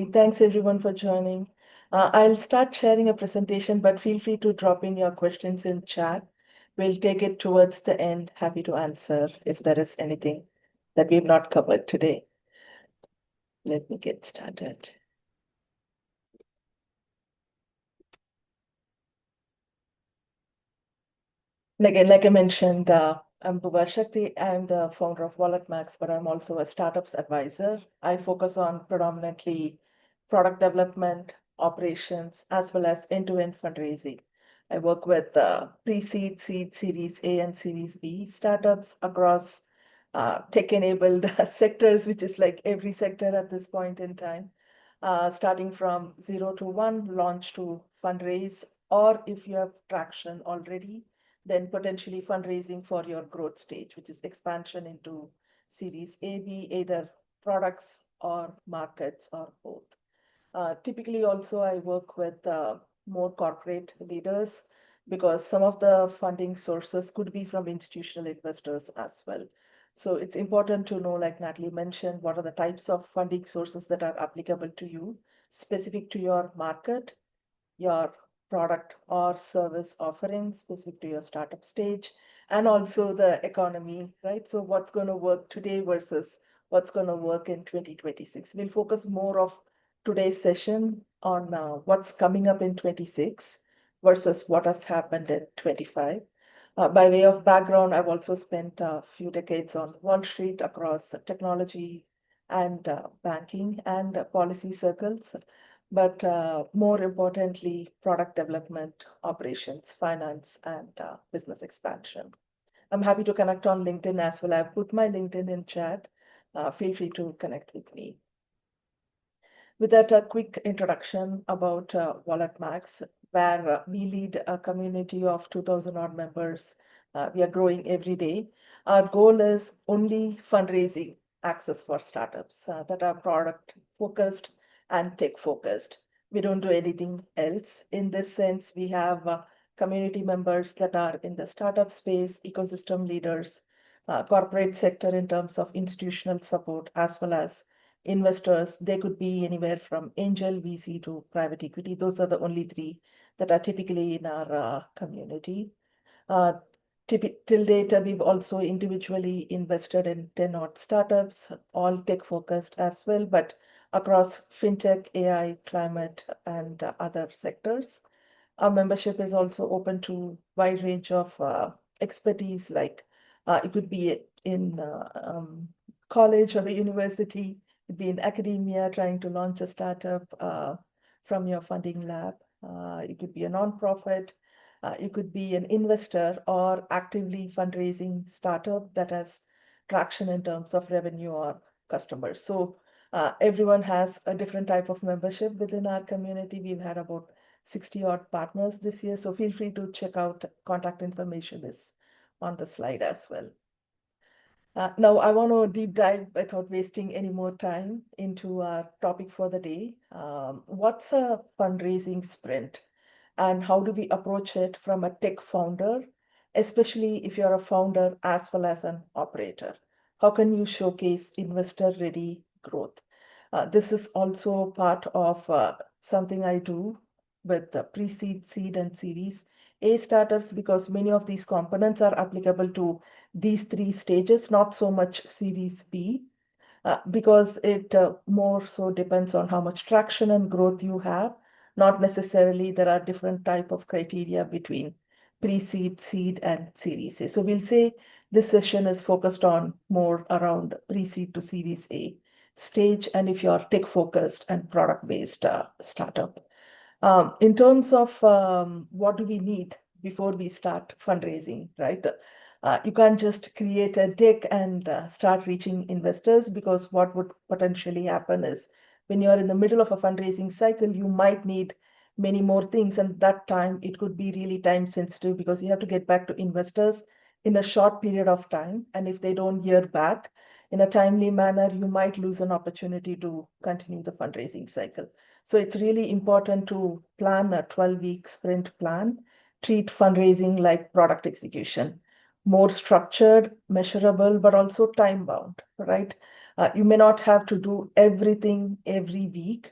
Thanks everyone for joining. I'll start sharing a presentation, but feel free to drop in your questions in chat. We'll take it towards the end. Happy to answer if there is anything that we've not covered today. Let me get started. And again, like I mentioned, I'm Bhuva Shakti. I'm the founder of WalletMax, but I'm also a startups advisor. I focus on predominantly product development, operations, as well as end-to-end fundraising. I work with pre-seed, seed, Series A, and Series B startups across tech-enabled sectors, which is like every sector at this point in time, starting from 0 to 1, launch to fundraise, or if you have traction already, then potentially fundraising for your growth stage, which is expansion into Series A, B, either products or markets or both. Typically, also, I work with more corporate leaders because some of the funding sources could be from institutional investors as well. So it's important to know, like Natalie mentioned, what are the types of funding sources that are applicable to you, specific to your market, your product or service offering specific to your startup stage, and also the economy, right? So what's going to work today versus what's going to work in 2026. We'll focus more of today's session on what's coming up in 26 versus what has happened in 25. By way of background, I've also spent a few decades on Wall Street across technology and banking and policy circles, but more importantly, product development, operations, finance, and business expansion. I'm happy to connect on LinkedIn as well. I've put my LinkedIn in chat. Feel free to connect with me. With that, a quick introduction about WalletMax, where we lead a community of 2,000 odd members. We are growing every day. Our goal is only fundraising access for startups that are product focused and tech focused. We don't do anything else. In this sense, we have community members that are in the startup space, ecosystem leaders, corporate sector in terms of institutional support, as well as investors. They could be anywhere from angel, VC to private equity. Those are the only three that are typically in our community. Uh, Till date, we've also individually invested in 10 odd startups, all tech focused as well, but across fintech, AI, climate, and other sectors. Our membership is also open to wide range of expertise, like it could be in college or a university, it could be in academia trying to launch a startup from your funding lab. It could be a nonprofit. You could be an investor or actively fundraising startup that has traction in terms of revenue or customers. So everyone has a different type of membership within our community. We've had about 60 odd partners this year. So feel free to check out contact information is on the slide as well. Now I want to deep dive without wasting any more time into our topic for the day. What's a fundraising sprint and how do we approach it from a tech founder, especially if you're a founder as well as an operator? How can you showcase investor ready growth? This is also part of something I do with the pre-seed, seed, and series A startups because many of these components are applicable to these three stages, not so much series B, because it more so depends on how much traction and growth you have. Not necessarily there are different type of criteria between pre-seed, seed, and series A. So we'll say this session is focused on more around pre-seed to series A stage, and if you're tech focused and product based startup. In terms of what do we need before we start fundraising, right? You can't just create a deck and start reaching investors because what would potentially happen is when you're in the middle of a fundraising cycle, you might need many more things. And that time, it could be really time sensitive because you have to get back to investors in a short period of time. And if they don't hear back in a timely manner, you might lose an opportunity to continue the fundraising cycle. So it's really important to plan a 12-week sprint plan, treat fundraising like product execution, more structured, measurable, but also time bound, right? You may not have to do everything every week,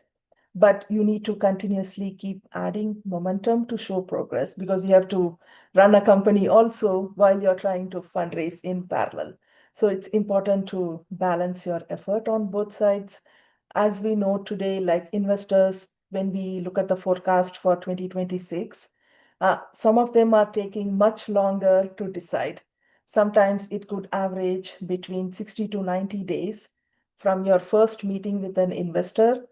but you need to continuously keep adding momentum to show progress because you have to run a company also while you're trying to fundraise in parallel. So it's important to balance your effort on both sides. As we know today, like investors, when we look at the forecast for 2026, some of them are taking much longer to decide. Sometimes it could average between 60 to 90 days from your first meeting with an investor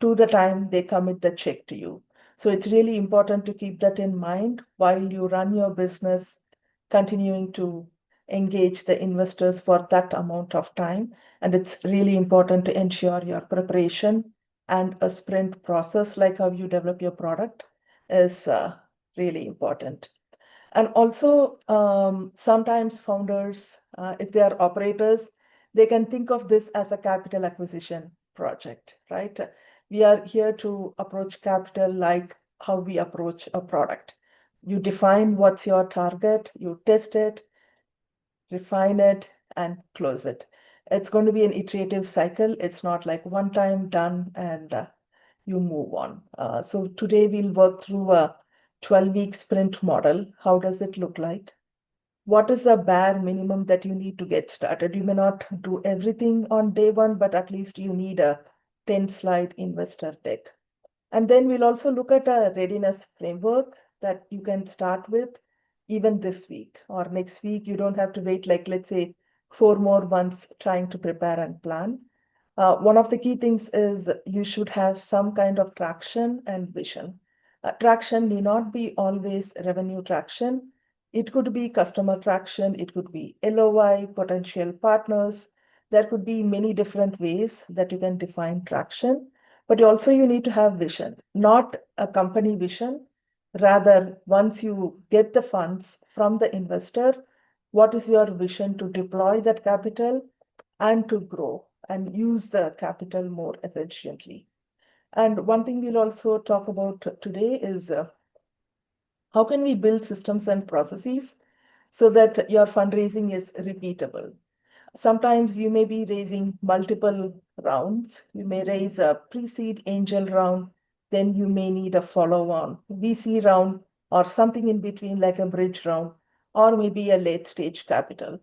to the time they commit the check to you. So it's really important to keep that in mind while you run your business, continuing to engage the investors for that amount of time. And it's really important to ensure your preparation and a sprint process, like how you develop your product, is really important. And also, sometimes founders, if they are operators, they can think of this as a capital acquisition project, right? We are here to approach capital like how we approach a product. You define what's your target, you test it, refine it, and close it. It's going to be an iterative cycle. It's not like one time done and you move on. So today we'll work through a 12-week sprint model. How does it look like? What is the bare minimum that you need to get started? You may not do everything on day one, but at least you need a 10-slide investor deck. And then we'll also look at a readiness framework that you can start with even this week or next week. You don't have to wait, like, let's say, 4 more months trying to prepare and plan. One of the key things is you should have some kind of traction and vision. Traction need not be always revenue traction. It could be customer traction, it could be LOI, potential partners. There could be many different ways that you can define traction. But also you need to have vision, not a company vision. Rather, once you get the funds from the investor, what is your vision to deploy that capital and to grow and use the capital more efficiently? And one thing we'll also talk about today is how can we build systems and processes so that your fundraising is repeatable? Sometimes you may be raising multiple rounds. You may raise a pre-seed angel round, then you may need a follow-on VC round or something in between like a bridge round or maybe a late stage capital.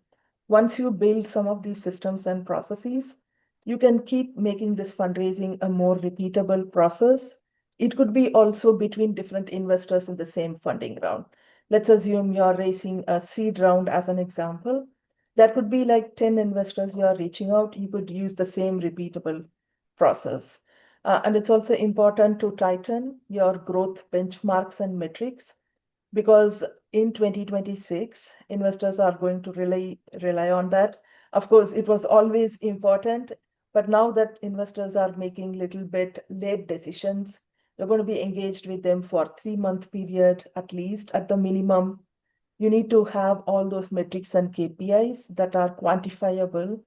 Once you build some of these systems and processes, you can keep making this fundraising a more repeatable process. It could be also between different investors in the same funding round. Let's assume you're raising a seed round as an example. That could be like 10 investors you are reaching out. You could use the same repeatable process. And it's also important to tighten your growth benchmarks and metrics because in 2026, investors are going to rely on that. Of course, it was always important, but now that investors are making little bit late decisions, you're going to be engaged with them for 3-month period, at least at the minimum. You need to have all those metrics and KPIs that are quantifiable,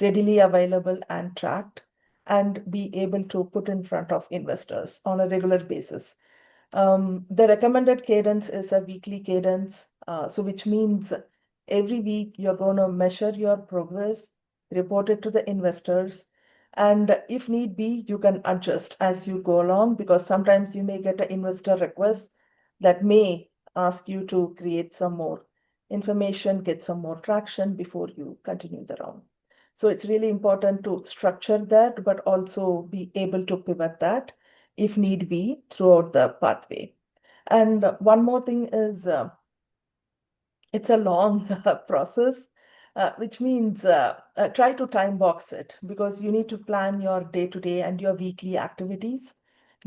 readily available and tracked, and be able to put in front of investors on a regular basis. The recommended cadence is a weekly cadence, so which means every week you're going to measure your progress, report it to the investors, and if need be, you can adjust as you go along because sometimes you may get an investor request that may ask you to create some more information, get some more traction before you continue the round. So it's really important to structure that, but also be able to pivot that if need be throughout the pathway. And one more thing is it's a long process, which means try to time box it because you need to plan your day-to-day and your weekly activities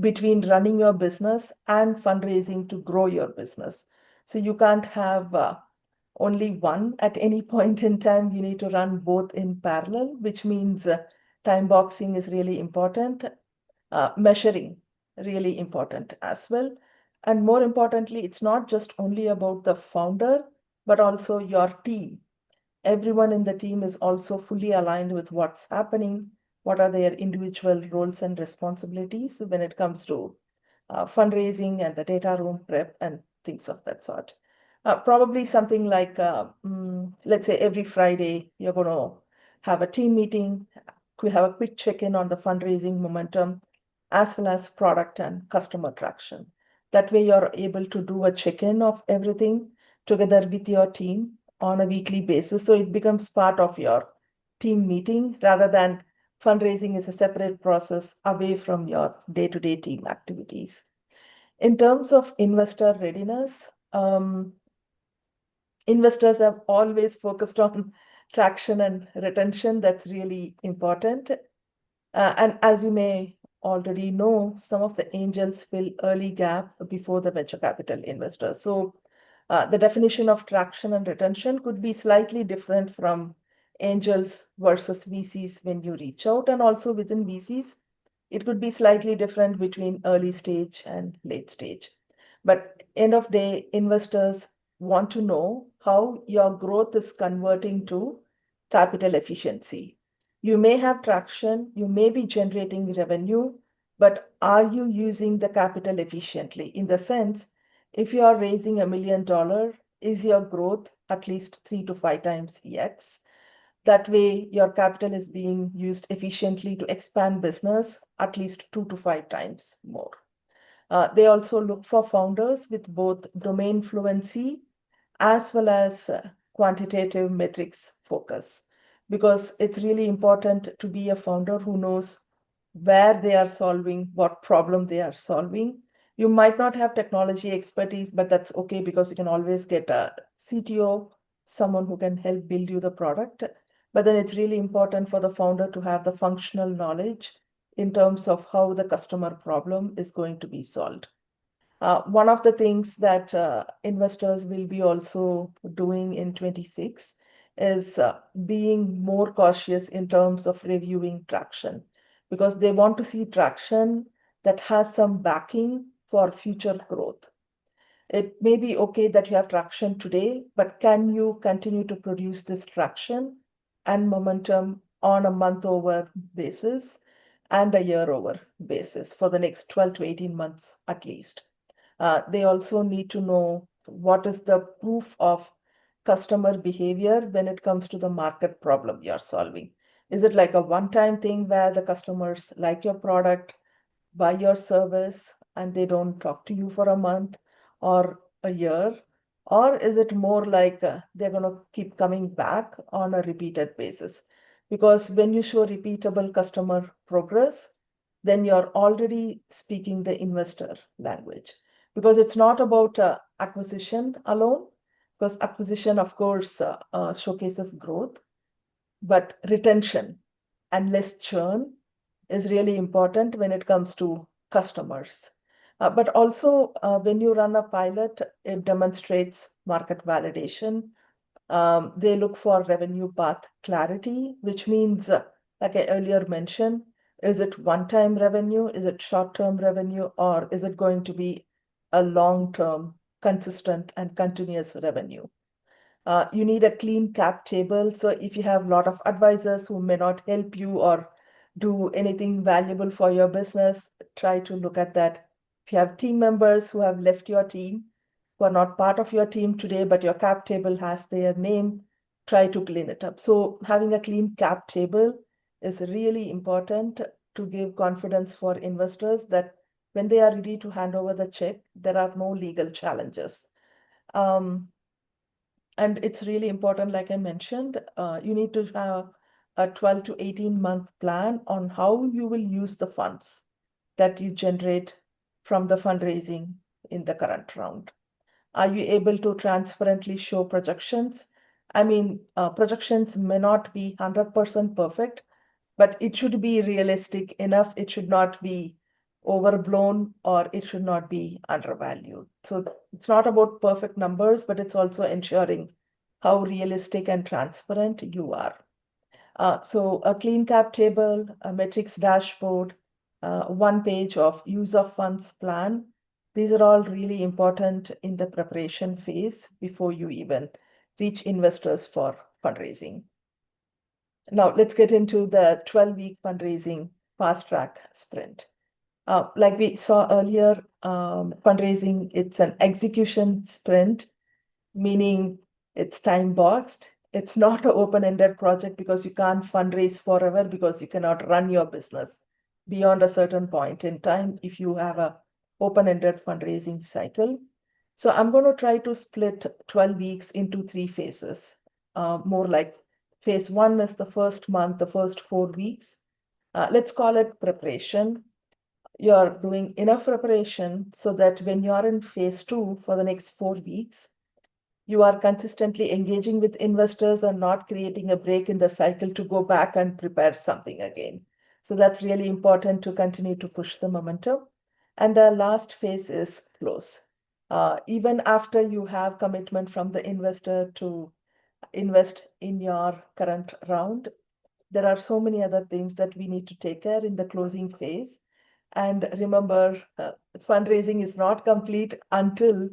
between running your business and fundraising to grow your business. So you can't have only one at any point in time. You need to run both in parallel, which means time boxing is really important. Measuring really important as well. And more importantly, it's not just only about the founder, but also your team. Everyone in the team is also fully aligned with what's happening, what are their individual roles and responsibilities when it comes to fundraising and the data room prep and things of that sort. Probably something like, let's say every Friday, you're going to have a team meeting. We have a quick check-in on the fundraising momentum. as well as product and customer traction. That way, you're able to do a check-in of everything together with your team on a weekly basis. So it becomes part of your team meeting rather than fundraising is a separate process away from your day-to-day team activities. In terms of investor readiness, investors have always focused on traction and retention. That's really important. And as you may already know, some of the angels fill early gap before the venture capital investors. So the definition of traction and retention could be slightly different from angels versus VCs when you reach out, and also within VCs, it could be slightly different between early stage and late stage. But end of day, investors want to know how your growth is converting to capital efficiency. You may have traction, you may be generating revenue, but are you using the capital efficiently? In the sense, if you are raising $1 million, is your growth at least 3 to 5 times EX? That way, your capital is being used efficiently to expand business at least 2 to 5 times more. They also look for founders with both domain fluency as well as quantitative metrics focus, because it's really important to be a founder who knows where they are solving, what problem they are solving. You might not have technology expertise, but that's okay because you can always get a CTO, someone who can help build you the product. But then it's really important for the founder to have the functional knowledge in terms of how the customer problem is going to be solved. One of the things that investors will be also doing in 26 is being more cautious in terms of reviewing traction, because they want to see traction that has some backing for future growth. It may be okay that you have traction today, but can you continue to produce this traction and momentum on a month over basis and a year over basis for the next 12 to 18 months at least? They also need to know what is the proof of customer behavior when it comes to the market problem you're solving. Is it like a one-time thing where the customers like your product, buy your service, and they don't talk to you for a month or a year? Or is it more like they're going to keep coming back on a repeated basis? Because when you show repeatable customer progress, then you're already speaking the investor language. Because it's not about acquisition alone, because acquisition, of course, showcases growth, but retention and less churn is really important when it comes to customers. But also, when you run a pilot, it demonstrates market validation. They look for revenue path clarity, which means, like I earlier mentioned, is it one-time revenue? Is it short-term revenue? Or is it going to be a long-term, consistent, and continuous revenue? You need a clean cap table. So if you have a lot of advisors who may not help you or do anything valuable for your business, try to look at that. If you have team members who have left your team, who are not part of your team today, but your cap table has their name, try to clean it up. So having a clean cap table is really important to give confidence for investors that when they are ready to hand over the check, there are no legal challenges. And it's really important, like I mentioned, you need to have a 12 to 18-month plan on how you will use the funds that you generate from the fundraising in the current round. Are you able to transparently show projections? I mean, projections may not be 100% perfect, but it should be realistic enough. It should not be overblown or it should not be undervalued. So it's not about perfect numbers, but it's also ensuring how realistic and transparent you are. So a clean cap table, a metrics dashboard, one page of use of funds plan. These are all really important in the preparation phase before you even reach investors for fundraising. Now let's get into the 12-week fundraising fast track sprint. Like we saw earlier, fundraising, it's an execution sprint, meaning it's time boxed. It's not an open-ended project because you can't fundraise forever because you cannot run your business beyond a certain point in time if you have a open-ended fundraising cycle. So I'm going to try to split 12 weeks into 3 phases. More like phase 1 is the first month, the first 4 weeks. Let's call it preparation. You're doing enough preparation so that when you're in phase 2 for the next 4 weeks, you are consistently engaging with investors and not creating a break in the cycle to go back and prepare something again. So that's really important to continue to push the momentum. And the last phase is close. Even after you have commitment from the investor to invest in your current round, there are so many other things that we need to take care in the closing phase. And remember, fundraising is not complete until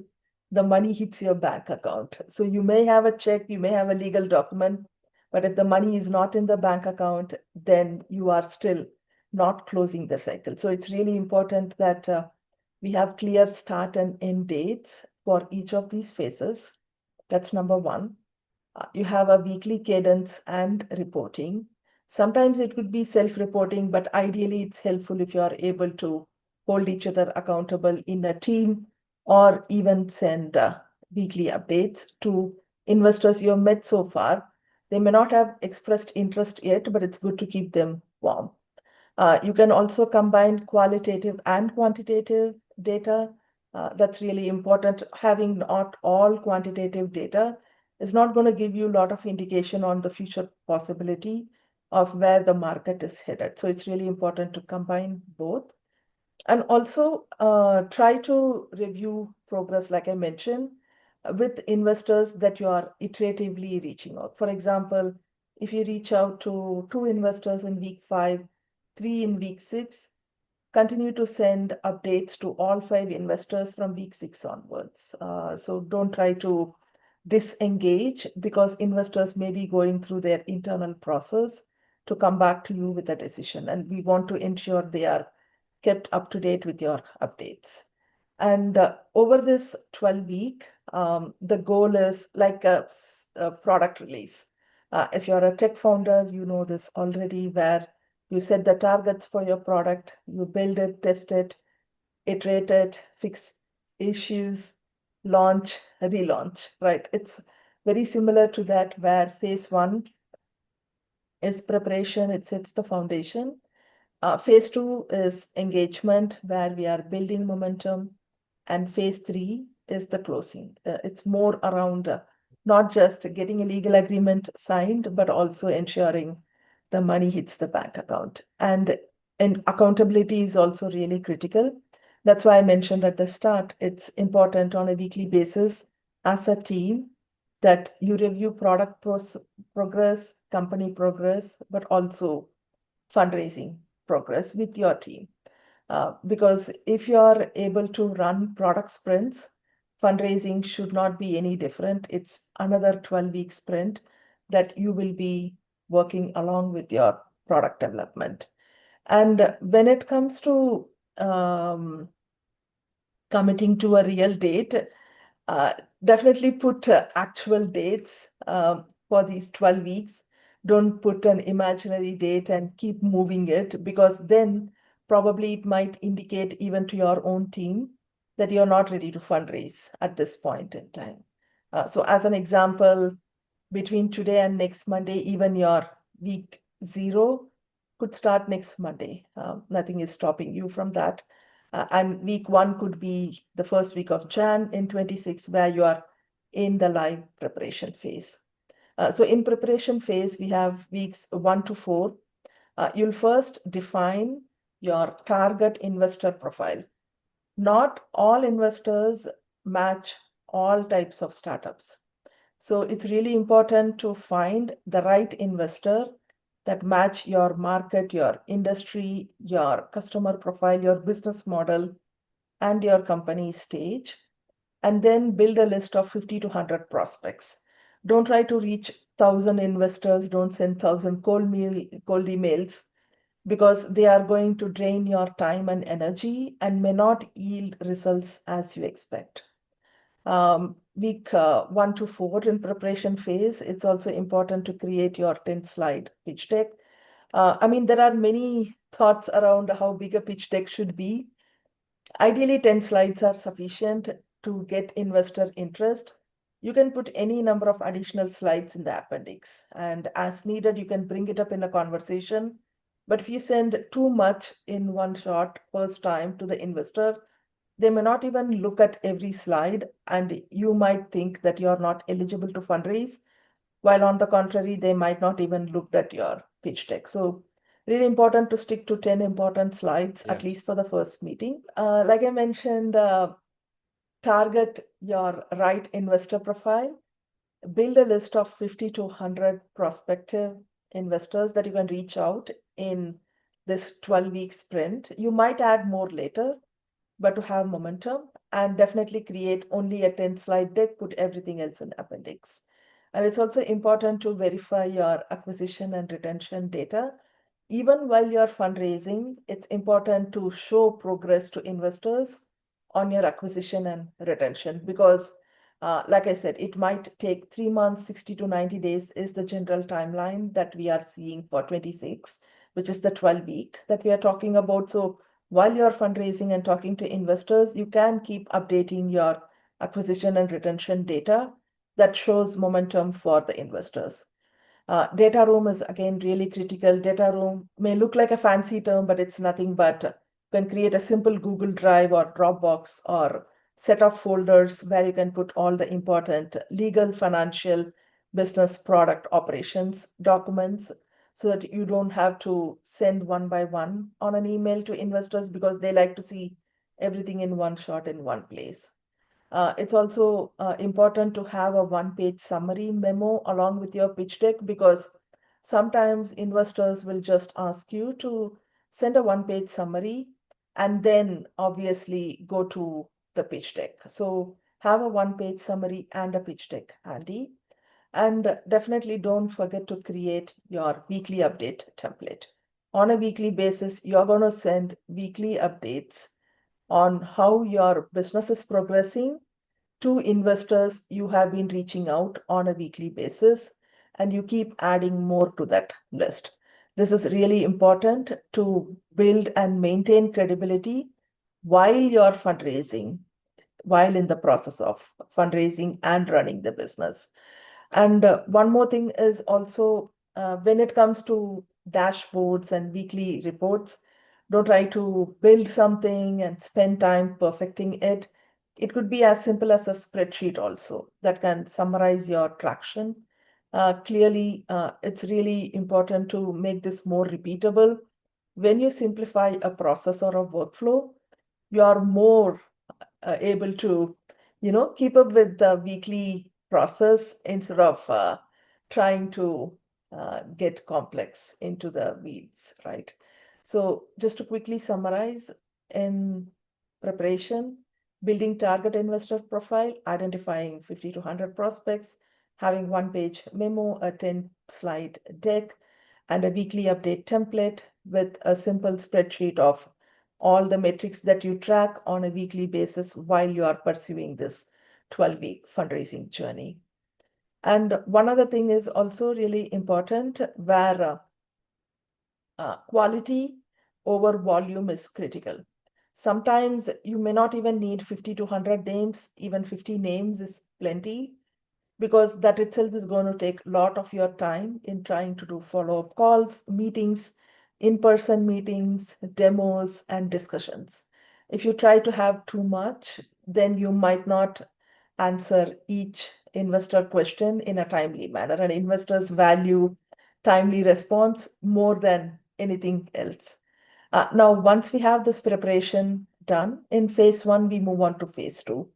the money hits your bank account. So you may have a check, you may have a legal document, but if the money is not in the bank account, then you are still not closing the cycle. So it's really important that we have clear start and end dates for each of these phases. That's number one. You have a weekly cadence and reporting. Sometimes it could be self-reporting, but ideally it's helpful if you are able to hold each other accountable in a team or even send weekly updates to investors you have met so far. They may not have expressed interest yet, but it's good to keep them warm. You can also combine qualitative and quantitative data. That's really important. Having not all quantitative data is not going to give you a lot of indication on the future possibility of where the market is headed. So it's really important to combine both. And also try to review progress, like I mentioned, with investors that you are iteratively reaching out. For example, if you reach out to 2 investors in week 5, 3 in week 6, continue to send updates to all 5 investors from week 6 onwards. So don't try to disengage because investors may be going through their internal process to come back to you with a decision. And we want to ensure they are kept up to date with your updates. And over this 12-week, the goal is like a product release. If you're a tech founder, you know this already, where you set the targets for your product, you build it, test it, iterate it, fix issues, launch, relaunch, right? It's very similar to that, where phase 1 is preparation, it sets the foundation. Phase 2 is engagement, where we are building momentum. And phase 3 is the closing. It's more around not just getting a legal agreement signed, but also ensuring the money hits the bank account. And accountability is also really critical. That's why I mentioned at the start, it's important on a weekly basis as a team that you review product progress, company progress, but also fundraising progress with your team. Because if you are able to run product sprints, fundraising should not be any different. It's another 12-week sprint that you will be working along with your product development. And when it comes to committing to a real date, definitely put actual dates for these 12 weeks. Don't put an imaginary date and keep moving it, because then probably it might indicate even to your own team that you're not ready to fundraise at this point in time. So as an example, between today and next Monday, even your week 0 could start next Monday. Nothing is stopping you from that. And week 1 could be the first week of Jan in 26, where you are in the live preparation phase. So in preparation phase, we have weeks 1 to 4. You'll first define your target investor profile. Not all investors match all types of startups. So it's really important to find the right investor that match your market, your industry, your customer profile, your business model, and your company stage, and then build a list of 50 to 100 prospects. Don't try to reach 1,000 investors. Don't send 1,000 cold emails, because they are going to drain your time and energy and may not yield results as you expect. Week 1 to 4 in preparation phase, it's also important to create your 10-slide pitch deck. I mean, there are many thoughts around how big a pitch deck should be. Ideally, 10 slides are sufficient to get investor interest. You can put any number of additional slides in the appendix, and as needed, you can bring it up in a conversation. But if you send too much in one shot first time to the investor, they may not even look at every slide, and you might think that you're not eligible to fundraise, while on the contrary, they might not even look at your pitch deck. So really important to stick to 10 important slides, at least for the first meeting. Like I mentioned, target your right investor profile. Build a list of 50 to 100 prospective investors that you can reach out in this 12-week sprint. You might add more later, but to have momentum, and definitely create only a 10 slide deck, put everything else in appendix. And it's also important to verify your acquisition and retention data. Even while you're fundraising, it's important to show progress to investors on your acquisition and retention, because like I said, it might take 3 months, 60 to 90 days is the general timeline that we are seeing for 26, which is the 12-week that we are talking about. So while you're fundraising and talking to investors, you can keep updating your acquisition and retention data that shows momentum for the investors. Data room is again really critical. Data room may look like a fancy term, but it's nothing but can create a simple Google Drive or Dropbox or set of folders where you can put all the important legal, financial, business, product operations documents, so that you don't have to send one by one on an email to investors, because they like to see everything in one shot in one place. It's also important to have a one-page summary memo along with your pitch deck, because sometimes investors will just ask you to send a one-page summary and then obviously go to the pitch deck. So have a one-page summary and a pitch deck handy. And definitely don't forget to create your weekly update template. On a weekly basis, you're going to send weekly updates on how your business is progressing to investors you have been reaching out on a weekly basis, and you keep adding more to that list. This is really important to build and maintain credibility while you're fundraising, while in the process of fundraising and running the business. And one more thing is also, when it comes to dashboards and weekly reports, don't try to build something and spend time perfecting it. It could be as simple as a spreadsheet also that can summarize your traction. Clearly, it's really important to make this more repeatable. When you simplify a process or a workflow, you are more able to, keep up with the weekly process instead of trying to get complex into the weeds, right? So just to quickly summarize, in preparation, building target investor profile, identifying 50 to 100 prospects, having one-page memo, a 10-slide deck, and a weekly update template with a simple spreadsheet of all the metrics that you track on a weekly basis while you are pursuing this 12-week fundraising journey. And one other thing is also really important, where quality over volume is critical. Sometimes you may not even need 50 to 100 names, even 50 names is plenty, because that itself is going to take a lot of your time in trying to do follow-up calls, meetings, in-person meetings, demos, and discussions. If you try to have too much, then you might not answer each investor question in a timely manner, and investors value timely response more than anything else. Now, once we have this preparation done in phase one, we move on to phase two.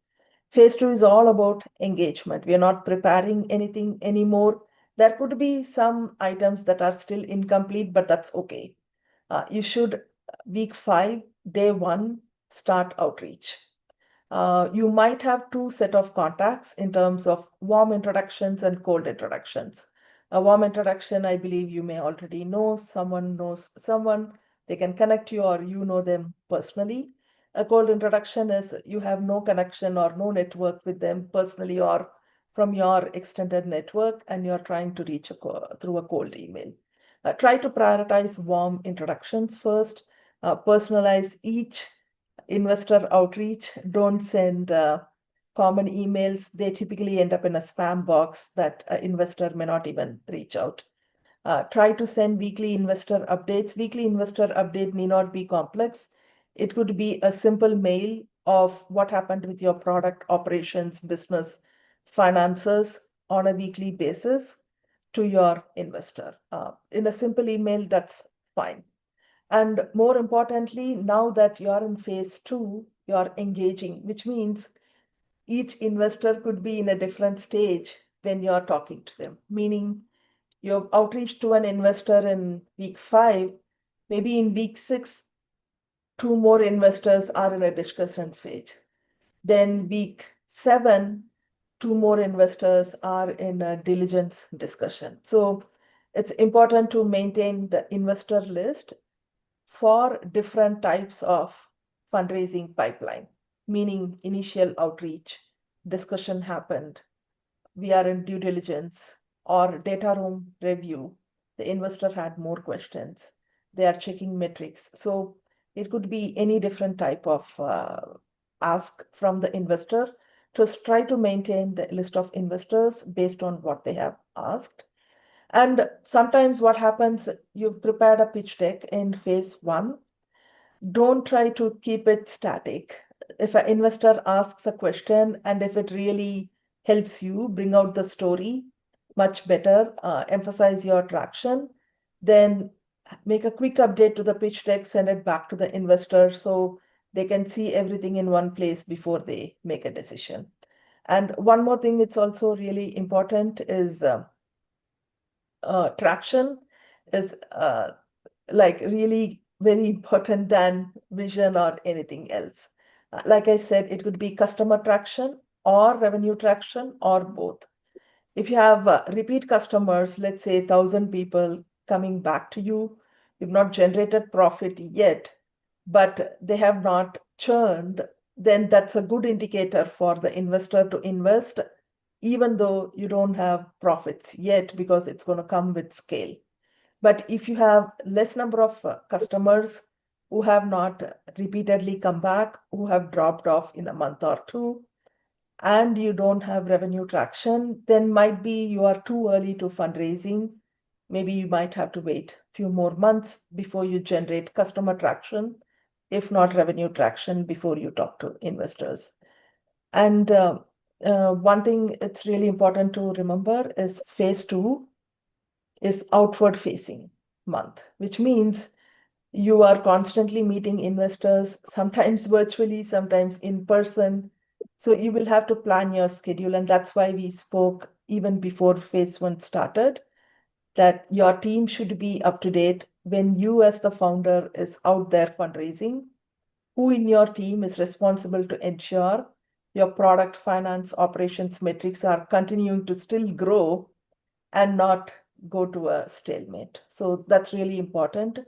Phase two is all about engagement. We are not preparing anything anymore. There could be some items that are still incomplete, but that's okay. You should, week 5, day 1, start outreach. You might have two set of contacts in terms of warm introductions and cold introductions. A warm introduction, I believe you may already know. Someone knows someone, they can connect you, or you know them personally. A cold introduction is you have no connection or no network with them personally or from your extended network, and you're trying to reach through a cold email. Try to prioritize warm introductions first, personalize each investor outreach. Don't send common emails. They typically end up in a spam box that an investor may not even reach out. Try to send weekly investor updates. Weekly investor update need not be complex. It could be a simple mail of what happened with your product, operations, business, finances on a weekly basis to your investor. In a simple email, that's fine. And more importantly, now that you're in phase 2, you're engaging, which means each investor could be in a different stage when you're talking to them, meaning your outreach to an investor in week 5, maybe in week 6, 2 more investors are in a discussion phase. Then week 7, 2 more investors are in a diligence discussion. So it's important to maintain the investor list for different types of fundraising pipeline, meaning initial outreach, discussion happened, we are in due diligence, or data room review. The investor had more questions. They are checking metrics. So it could be any different type of ask from the investor to try to maintain the list of investors based on what they have asked. And sometimes what happens, you've prepared a pitch deck in phase 1. Don't try to keep it static. If an investor asks a question and if it really helps you bring out the story much better, emphasize your traction, then make a quick update to the pitch deck, send it back to the investor so they can see everything in one place before they make a decision. And one more thing, it's also really important is traction is like really very important than vision or anything else. Like I said, it could be customer traction or revenue traction or both. If you have repeat customers, let's say 1,000 people coming back to you, you've not generated profit yet, but they have not churned, then that's a good indicator for the investor to invest, even though you don't have profits yet, because it's going to come with scale. But if you have less number of customers who have not repeatedly come back, who have dropped off in a month or 2, and you don't have revenue traction, then might be you are too early to fundraising. Maybe you might have to wait a few more months before you generate customer traction, if not revenue traction, before you talk to investors. And one thing it's really important to remember is phase 2 is outward facing month, which means you are constantly meeting investors, sometimes virtually, sometimes in person. So you will have to plan your schedule. And that's why we spoke even before phase 1 started, that your team should be up to date when you as the founder is out there fundraising. Who in your team is responsible to ensure your product, finance, operations metrics are continuing to still grow and not go to a stalemate. So that's really important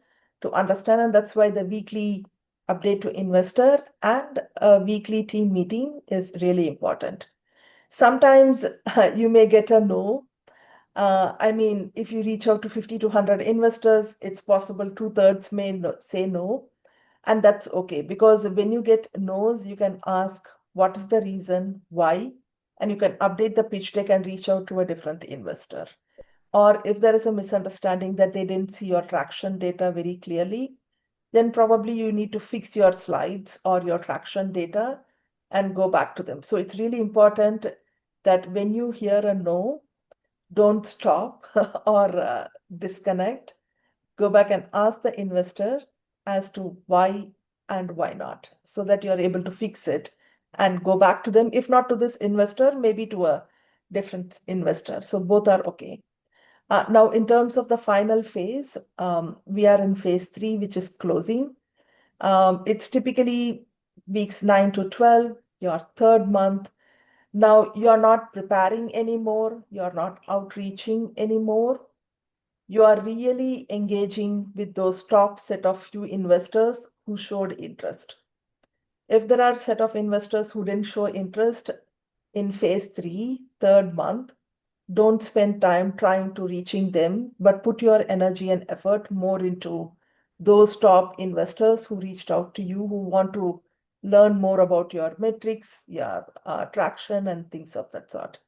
to understand. And that's why the weekly update to investor and a weekly team meeting is really important. Sometimes you may get a no. I mean, if you reach out to 50 to 100 investors, it's possible 2/3 may say no. And that's okay, because when you get no's, you can ask what is the reason, why, and you can update the pitch deck and reach out to a different investor. Or if there is a misunderstanding that they didn't see your traction data very clearly, then probably you need to fix your slides or your traction data and go back to them. So it's really important that when you hear a no, don't stop or disconnect. Go back and ask the investor as to why and why not, so that you're able to fix it and go back to them. If not to this investor, maybe to a different investor. So both are okay. Now, in terms of the final phase, we are in phase 3, which is closing. It's typically weeks 9 to 12, your 3rd month. Now, you're not preparing anymore. You're not outreaching anymore. You are really engaging with those top set of few investors who showed interest. If there are set of investors who didn't show interest in phase 3, 3rd month, Don't spend time trying to reaching them, but put your energy and effort more into those top investors who reached out to you, who want to learn more about your metrics, your traction, and things of that sort.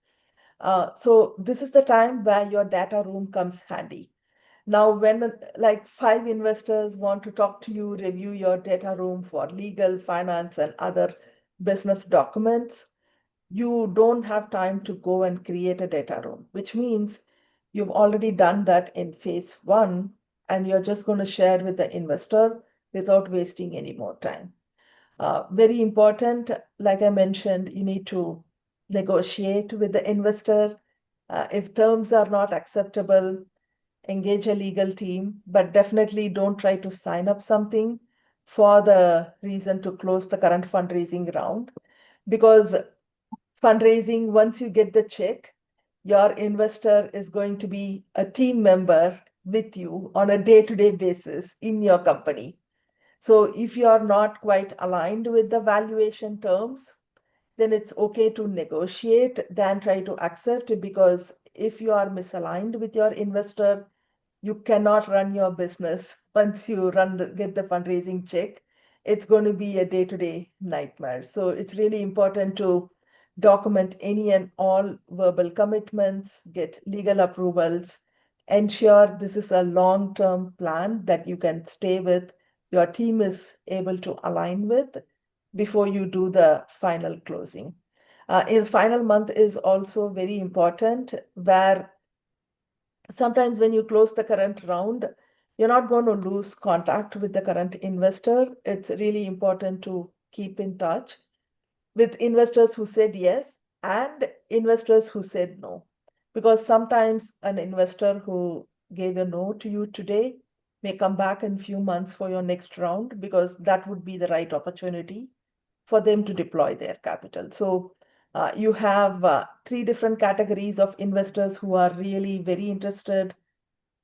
So this is the time where your data room comes handy. Now, when like 5 investors want to talk to you, review your data room for legal, finance, and other business documents, you don't have time to go and create a data room, which means you've already done that in phase one, and you're just going to share with the investor without wasting any more time. Very important, like I mentioned, you need to negotiate with the investor. If terms are not acceptable, engage a legal team, but definitely don't try to sign up something for the reason to close the current fundraising round. Because fundraising, once you get the check, your investor is going to be a team member with you on a day-to-day basis in your company. So if you are not quite aligned with the valuation terms, then it's okay to negotiate than try to accept it, because if you are misaligned with your investor, you cannot run your business once you get the fundraising check. It's going to be a day-to-day nightmare. So it's really important to document any and all verbal commitments, get legal approvals, ensure this is a long-term plan that you can stay with, your team is able to align with before you do the final closing. In the final month is also very important, where sometimes when you close the current round, you're not going to lose contact with the current investor. It's really important to keep in touch with investors who said yes and investors who said no. Because sometimes an investor who gave a no to you today may come back in a few months for your next round, because that would be the right opportunity for them to deploy their capital. So you have 3 different categories of investors who are really very interested,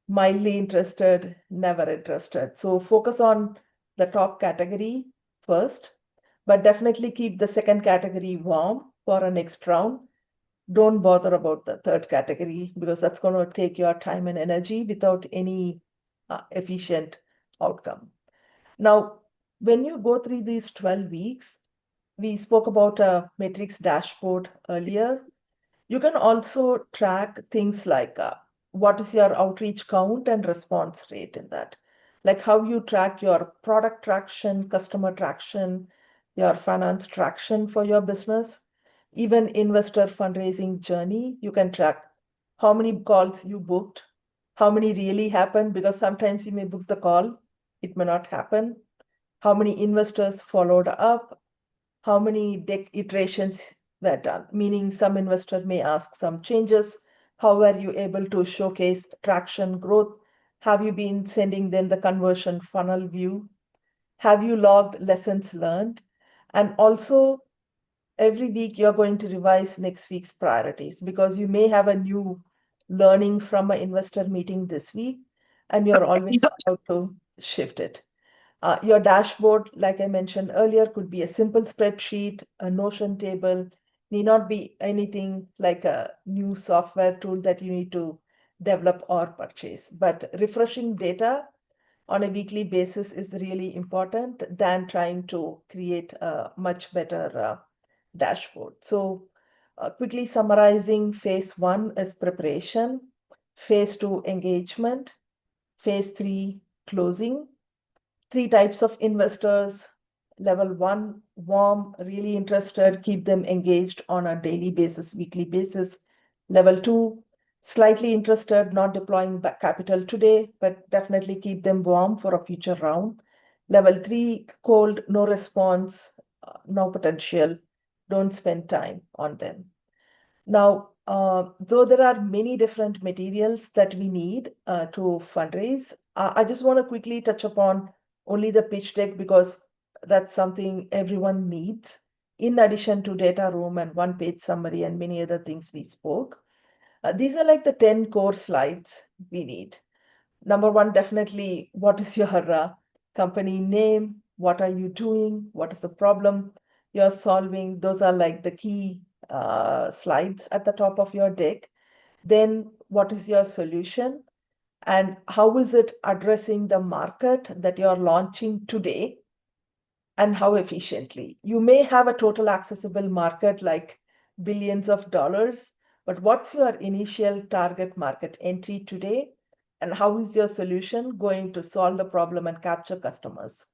mildly interested, never interested. So focus on the top category first, but definitely keep the second category warm for a next round. Don't bother about the third category, because that's going to take your time and energy without any efficient outcome. Now, when you go through these 12 weeks, we spoke about a metrics dashboard earlier. You can also track things like what is your outreach count and response rate in that, like how you track your product traction, customer traction, your finance traction for your business, even investor fundraising journey. You can track how many calls you booked, how many really happened, because sometimes you may book the call, it may not happen, how many investors followed up, how many deck iterations were done, meaning some investor may ask some changes. How were you able to showcase traction growth? Have you been sending them the conversion funnel view? Have you logged lessons learned? And also, every week you're going to revise next week's priorities, because you may have a new learning from an investor meeting this week, and you're always allowed to shift it. Your dashboard, like I mentioned earlier, could be a simple spreadsheet, a Notion table, need not be anything like a new software tool that you need to develop or purchase. But refreshing data on a weekly basis is really important than trying to create a much better dashboard. So quickly summarizing, phase one is preparation, phase two, engagement, phase three, closing. 3 types of investors. Level one, warm, really interested, keep them engaged on a daily basis, weekly basis. Level two, slightly interested, not deploying capital today, but definitely keep them warm for a future round. Level three, cold, no response, no potential, don't spend time on them. Now, though there are many different materials that we need to fundraise, I just want to quickly touch upon only the pitch deck, because that's something everyone needs, in addition to data room and one-page summary and many other things we spoke. These are like the 10 core slides we need. Number one, definitely, what is your company name? What are you doing? What is the problem you're solving? Those are like the key slides at the top of your deck. Then what is your solution? And how is it addressing the market that you're launching today? And how efficiently? You may have a total accessible market like billions of dollars, but what's your initial target market entry today? And how is your solution going to solve the problem and capture customers?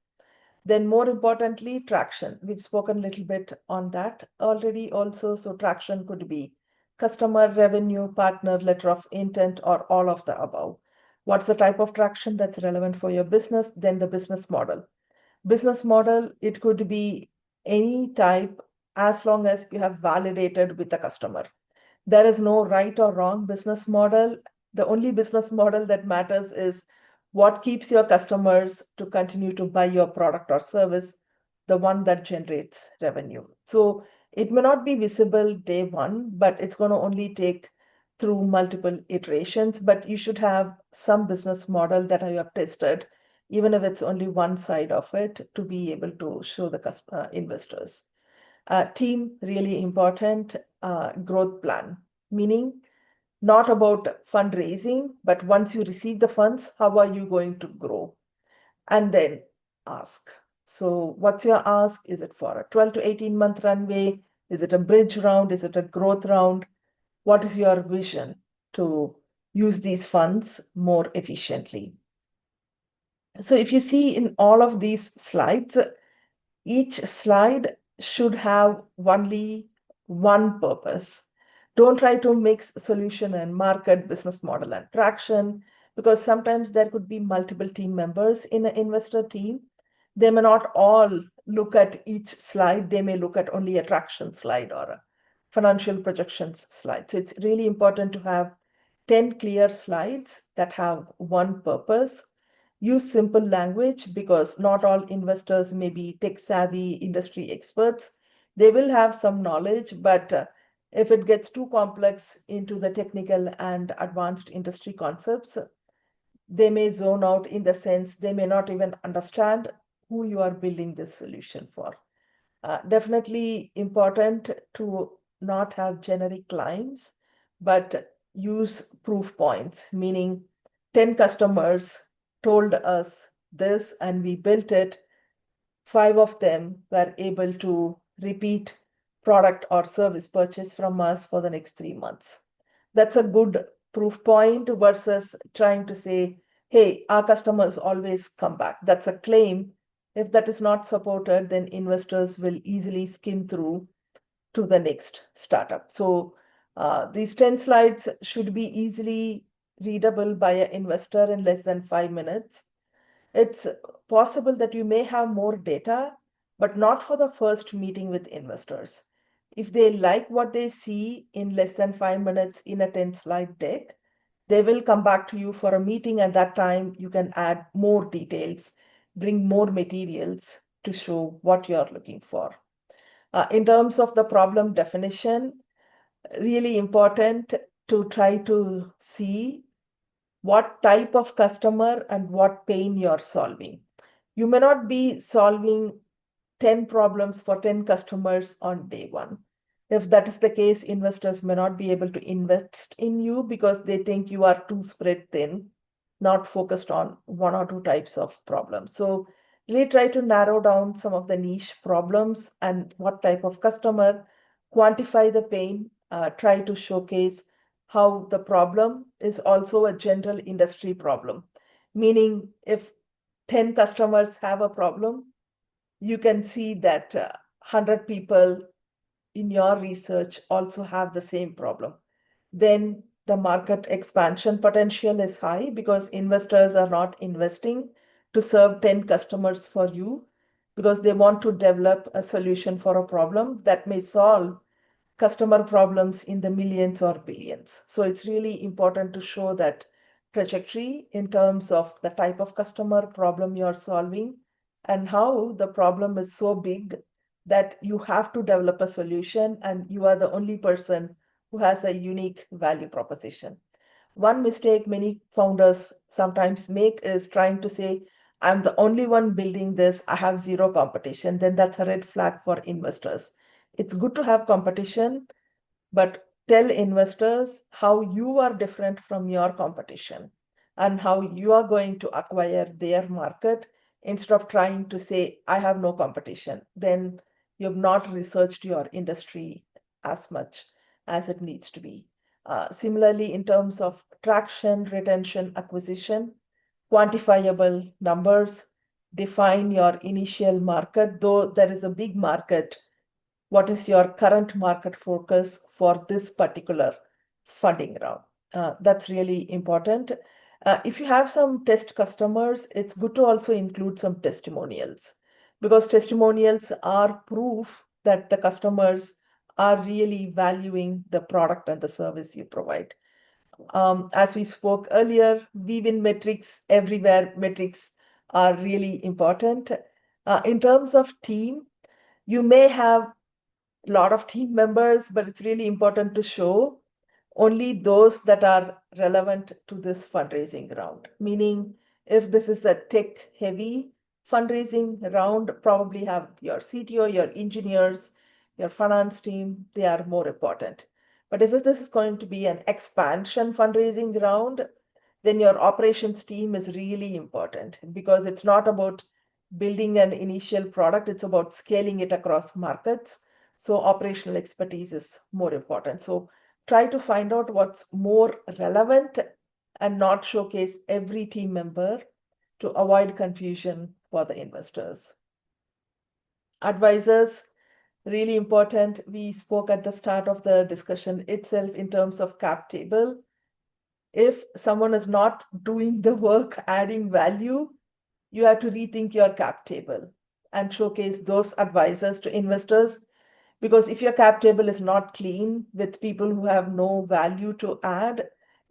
Then more importantly, traction. We've spoken a little bit on that already also. So traction could be customer, revenue, partner, letter of intent, or all of the above. What's the type of traction that's relevant for your business? Then the business model. Business model, it could be any type as long as you have validated with the customer. There is no right or wrong business model. The only business model that matters is what keeps your customers to continue to buy your product or service, the one that generates revenue. So it may not be visible day one, but it's going to only take through multiple iterations. But you should have some business model that you have tested, even if it's only one side of it, to be able to show the investors. Team, really important. Growth plan, meaning not about fundraising, but once you receive the funds, how are you going to grow? And then ask. So what's your ask? Is it for a 12 to 18-month runway? Is it a bridge round? Is it a growth round? What is your vision to use these funds more efficiently? So if you see in all of these slides, each slide should have only one purpose. Don't try to mix solution and market, business model and traction, because sometimes there could be multiple team members in an investor team. They may not all look at each slide. They may look at only a traction slide or a financial projections slide. So it's really important to have 10 clear slides that have one purpose. Use simple language because not all investors may be tech savvy industry experts. They will have some knowledge, but if it gets too complex into the technical and advanced industry concepts, they may zone out in the sense they may not even understand who you are building this solution for. Definitely important to not have generic claims, but use proof points, meaning 10 customers told us this and we built it. 5 of them were able to repeat product or service purchase from us for the next 3 months. That's a good proof point versus trying to say, hey, our customers always come back. That's a claim. If that is not supported, then investors will easily skim through to the next startup. So these 10 slides should be easily readable by an investor in less than 5 minutes. It's possible that you may have more data, but not for the first meeting with investors. If they like what they see in less than 5 minutes in a 10 slide deck, they will come back to you for a meeting. At that time, you can add more details, bring more materials to show what you're looking for. In terms of the problem definition, really important to try to see what type of customer and what pain you're solving. You may not be solving 10 problems for 10 customers on day one. If that is the case, investors may not be able to invest in you because they think you are too spread thin, not focused on one or two types of problems. So really try to narrow down some of the niche problems and what type of customer, quantify the pain, try to showcase how the problem is also a general industry problem. Meaning if 10 customers have a problem, you can see that 100 people in your research also have the same problem. Then the market expansion potential is high because investors are not investing to serve 10 customers for you because they want to develop a solution for a problem that may solve customer problems in the millions or billions. So it's really important to show that trajectory in terms of the type of customer problem you're solving and how the problem is so big that you have to develop a solution and you are the only person who has a unique value proposition. One mistake many founders sometimes make is trying to say, I'm the only one building this, I have zero competition. Then that's a red flag for investors. It's good to have competition, but tell investors how you are different from your competition and how you are going to acquire their market instead of trying to say, I have no competition. Then you've not researched your industry as much as it needs to be. Similarly, in terms of traction, retention, acquisition, quantifiable numbers, define your initial market, though there is a big market. What is your current market focus for this particular funding round? That's really important. If you have some test customers, it's good to also include some testimonials, because testimonials are proof that the customers are really valuing the product and the service you provide. As we spoke earlier, we win metrics everywhere. Metrics are really important. In terms of team, you may have lot of team members, but it's really important to show only those that are relevant to this fundraising round. Meaning, if this is a tech heavy fundraising round, probably have your CTO, your engineers, your finance team, they are more important. But if this is going to be an expansion fundraising round, then your operations team is really important, because it's not about building an initial product, it's about scaling it across markets. So operational expertise is more important. So try to find out what's more relevant and not showcase every team member to avoid confusion for the investors. Advisors, really important. We spoke at the start of the discussion itself in terms of cap table. If someone is not doing the work, adding value, you have to rethink your cap table and showcase those advisors to investors. Because if your cap table is not clean with people who have no value to add,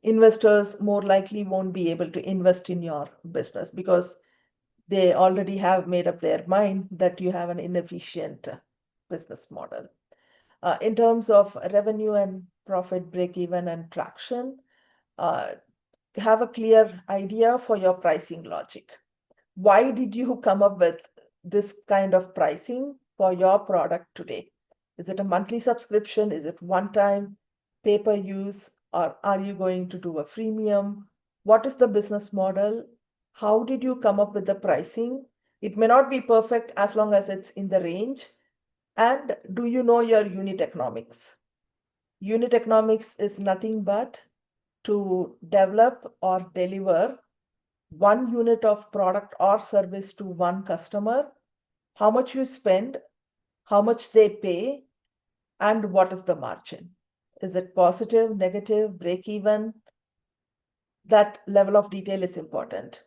investors more likely won't be able to invest in your business, because they already have made up their mind that you have an inefficient business model. In terms of revenue and profit break even and traction, have a clear idea for your pricing logic. Why did you come up with this kind of pricing for your product today? Is it a monthly subscription? Is it one time pay per use? Or are you going to do a freemium? What is the business model? How did you come up with the pricing? It may not be perfect as long as it's in the range. And do you know your unit economics? Unit economics is nothing but to develop or deliver one unit of product or service to one customer, how much you spend, how much they pay, and what is the margin. Is it positive, negative, break even? That level of detail is important.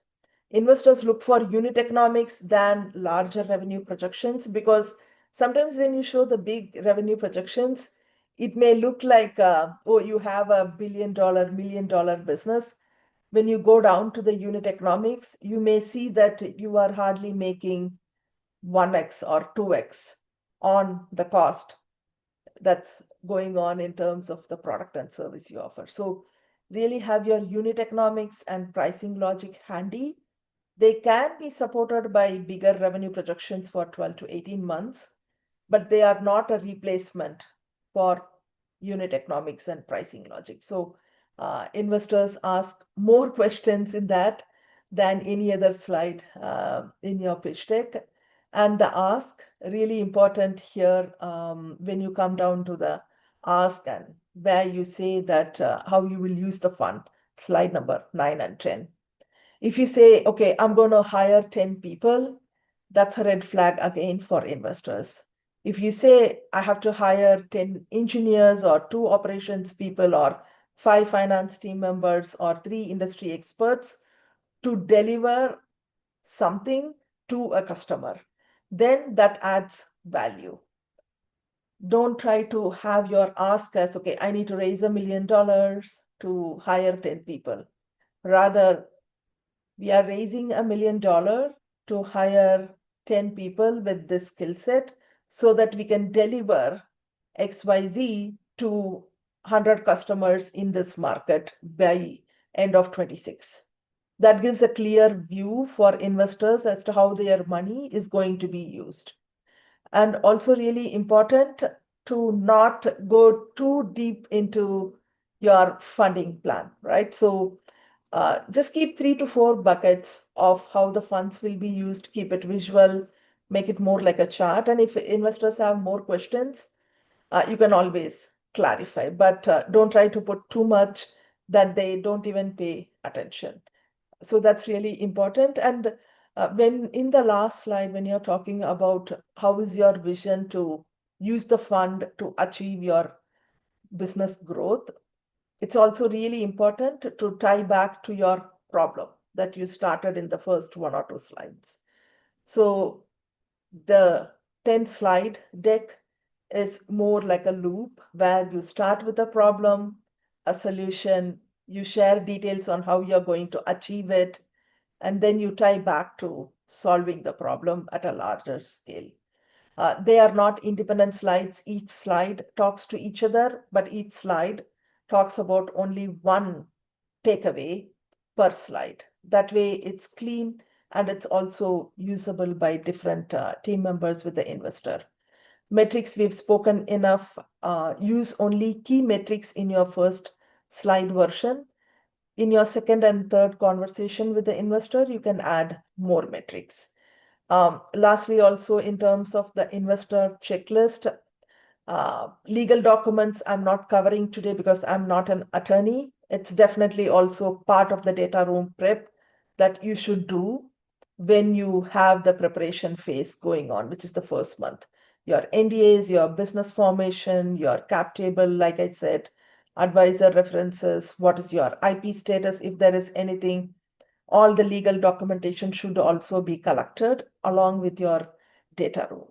Investors look for unit economics than larger revenue projections, because sometimes when you show the big revenue projections, it may look like, oh, you have a $1 billion, $1 million business. When you go down to the unit economics, you may see that you are hardly making 1x or 2x on the cost that's going on in terms of the product and service you offer. So really have your unit economics and pricing logic handy. They can be supported by bigger revenue projections for 12 to 18 months, but they are not a replacement for unit economics and pricing logic. So investors ask more questions in that than any other slide in your pitch deck. And the ask, really important here when you come down to the ask and where you say that how you will use the fund, slide number 9 and 10. If you say, okay, I'm going to hire 10 people, that's a red flag again for investors. If you say, I have to hire 10 engineers or 2 operations people or 5 finance team members or 3 industry experts to deliver something to a customer, then that adds value. Don't try to have your ask as, okay, I need to raise $1 million to hire 10 people. Rather, we are raising $1 million to hire 10 people with this skill set so that we can deliver XYZ to 100 customers in this market by end of 26. That gives a clear view for investors as to how their money is going to be used. And also really important to not go too deep into your funding plan, right? So just keep 3 to 4 buckets of how the funds will be used, keep it visual, make it more like a chart. And if investors have more questions, you can always clarify, but don't try to put too much that they don't even pay attention. So that's really important. And when in the last slide, when you're talking about how is your vision to use the fund to achieve your business growth, it's also really important to tie back to your problem that you started in the first 1 or 2 slides. So the 10 slide deck is more like a loop where you start with a problem, a solution, you share details on how you're going to achieve it, and then you tie back to solving the problem at a larger scale. They are not independent slides. Each slide talks to each other, but each slide talks about only one takeaway per slide. That way it's clean and it's also usable by different team members with the investor. Metrics, we've spoken enough. Use only key metrics in your first slide version. In your second and third conversation with the investor, you can add more metrics. Lastly, also in terms of the investor checklist, legal documents I'm not covering today because I'm not an attorney. It's definitely also part of the data room prep that you should do when you have the preparation phase going on, which is the first month. Your NDAs, your business formation, your cap table, like I said, advisor references, what is your IP status, if there is anything, all the legal documentation should also be collected along with your data room.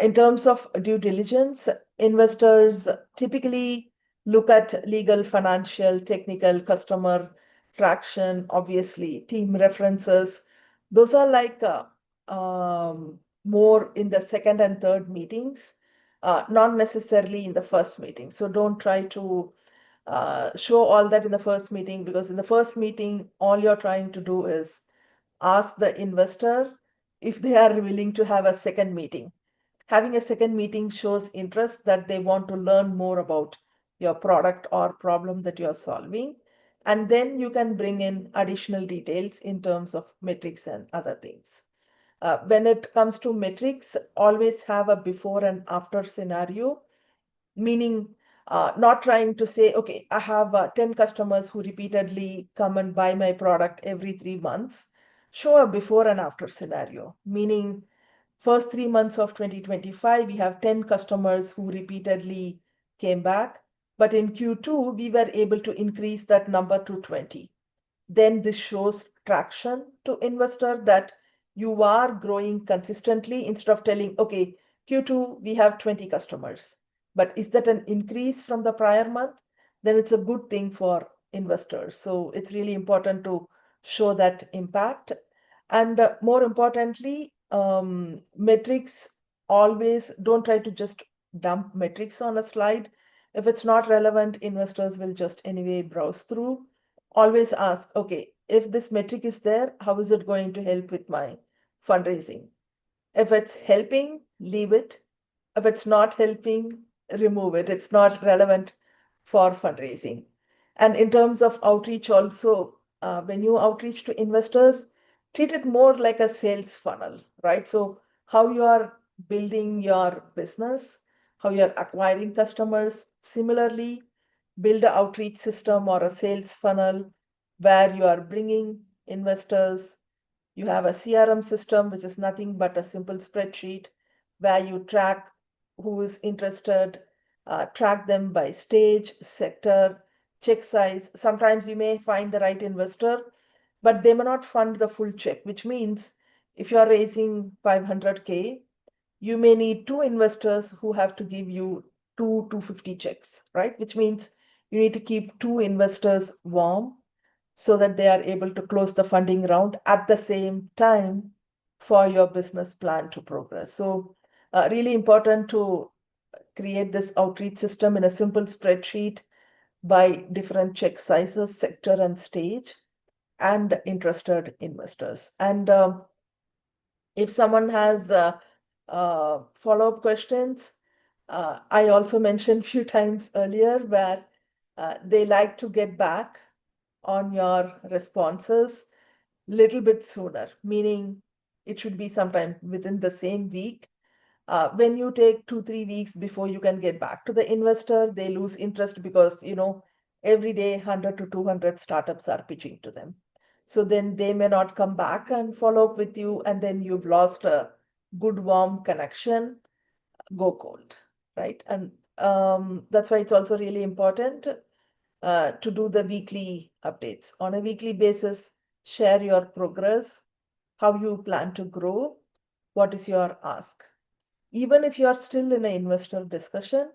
In terms of due diligence, investors typically look at legal, financial, technical, customer traction, obviously, team references. Those are like more in the second and third meetings, not necessarily in the first meeting. So don't try to show all that in the first meeting, because in the first meeting, all you're trying to do is ask the investor if they are willing to have a second meeting. Having a second meeting shows interest that they want to learn more about your product or problem that you're solving. And then you can bring in additional details in terms of metrics and other things. When it comes to metrics, always have a before and after scenario, meaning not trying to say, okay, I have 10 customers who repeatedly come and buy my product every 3 months. Show a before and after scenario, meaning first 3 months of 2025, we have 10 customers who repeatedly came back. But in Q2, we were able to increase that number to 20. Then this shows traction to investor that you are growing consistently instead of telling, okay, Q2, we have 20 customers. But is that an increase from the prior month? Then it's a good thing for investors. So it's really important to show that impact. And more importantly, metrics, always don't try to just dump metrics on a slide. If it's not relevant, investors will just anyway browse through. Always ask, okay, if this metric is there, how is it going to help with my fundraising? If it's helping, leave it. If it's not helping, remove it. It's not relevant for fundraising. And in terms of outreach also, when you outreach to investors, treat it more like a sales funnel, right? So how you are building your business, how you're acquiring customers. Similarly, build an outreach system or a sales funnel where you are bringing investors. You have a CRM system, which is nothing but a simple spreadsheet where you track who is interested, track them by stage, sector, check size. Sometimes you may find the right investor, but they may not fund the full check, which means if you're raising 500K, you may need 2 investors who have to give you 250 checks, right? Which means you need to keep 2 investors warm so that they are able to close the funding round at the same time for your business plan to progress. So really important to create this outreach system in a simple spreadsheet by different check sizes, sector and stage, and interested investors. And if someone has follow-up questions, I also mentioned a few times earlier where they like to get back on your responses little bit sooner, meaning it should be sometime within the same week. When you take 2, 3 weeks before you can get back to the investor, they lose interest because, every day 100 to 200 startups are pitching to them. So then they may not come back and follow up with you, and then you've lost a good, warm connection, go cold, right? And that's why it's also really important to do the weekly updates. On a weekly basis, share your progress, how you plan to grow, what is your ask. Even if you are still in an investor discussion,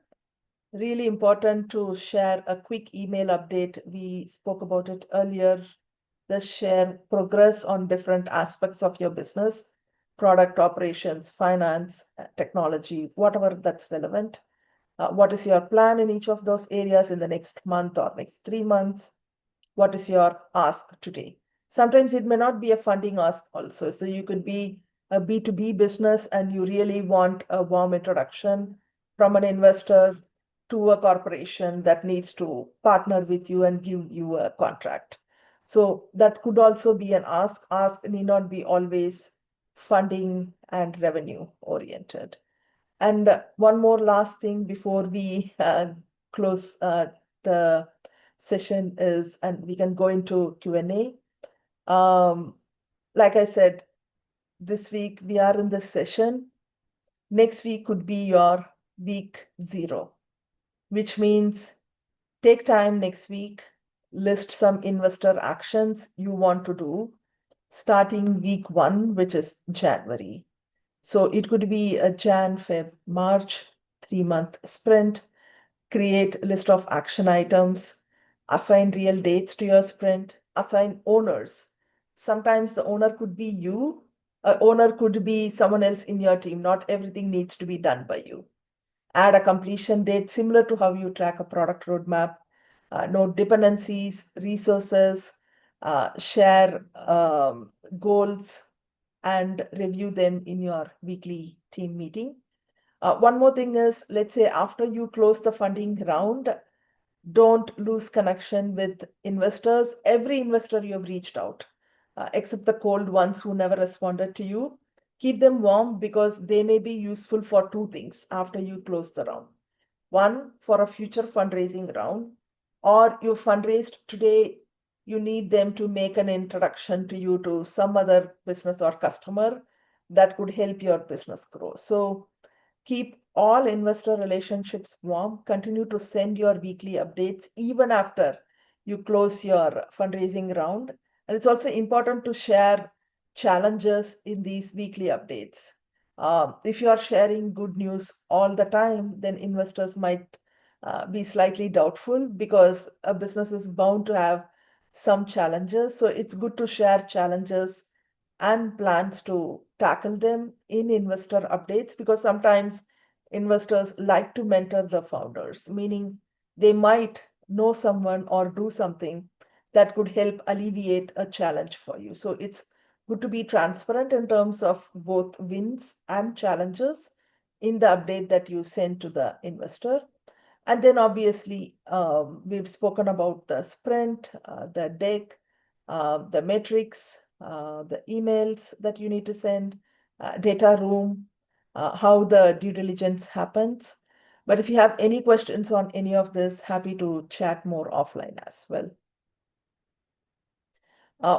really important to share a quick email update. We spoke about it earlier. Just share progress on different aspects of your business, product operations, finance, technology, whatever that's relevant. What is your plan in each of those areas in the next month or next 3 months? What is your ask today? Sometimes it may not be a funding ask also. So you could be a B2B business and you really want a warm introduction from an investor to a corporation that needs to partner with you and give you a contract. So that could also be an ask. Ask need not be always funding and revenue oriented. And one more last thing before we close the session is, and we can go into Q&A. Like I said, this week we are in this session. Next week could be your week 0, which means take time next week, list some investor actions you want to do starting week 1, which is January. So it could be a Jan, Feb, March, 3-month sprint. Create a list of action items, assign real dates to your sprint, assign owners. Sometimes the owner could be you, owner could be someone else in your team. Not everything needs to be done by you. Add a completion date similar to how you track a product roadmap. Note dependencies, resources, share goals, and review them in your weekly team meeting. One more thing is, let's say after you close the funding round, don't lose connection with investors. Every investor you have reached out, except the cold ones who never responded to you, keep them warm because they may be useful for 2 things after you close the round. One, for a future fundraising round, or you fundraised today, you need them to make an introduction to you to some other business or customer that could help your business grow. So keep all investor relationships warm. Continue to send your weekly updates even after you close your fundraising round. And it's also important to share challenges in these weekly updates. If you are sharing good news all the time, then investors might be slightly doubtful because a business is bound to have some challenges. So it's good to share challenges and plans to tackle them in investor updates, because sometimes investors like to mentor the founders, meaning they might know someone or do something that could help alleviate a challenge for you. So it's good to be transparent in terms of both wins and challenges in the update that you send to the investor. And then obviously, we've spoken about the sprint, the deck, the metrics, the emails that you need to send, data room, how the due diligence happens. But if you have any questions on any of this, happy to chat more offline as well.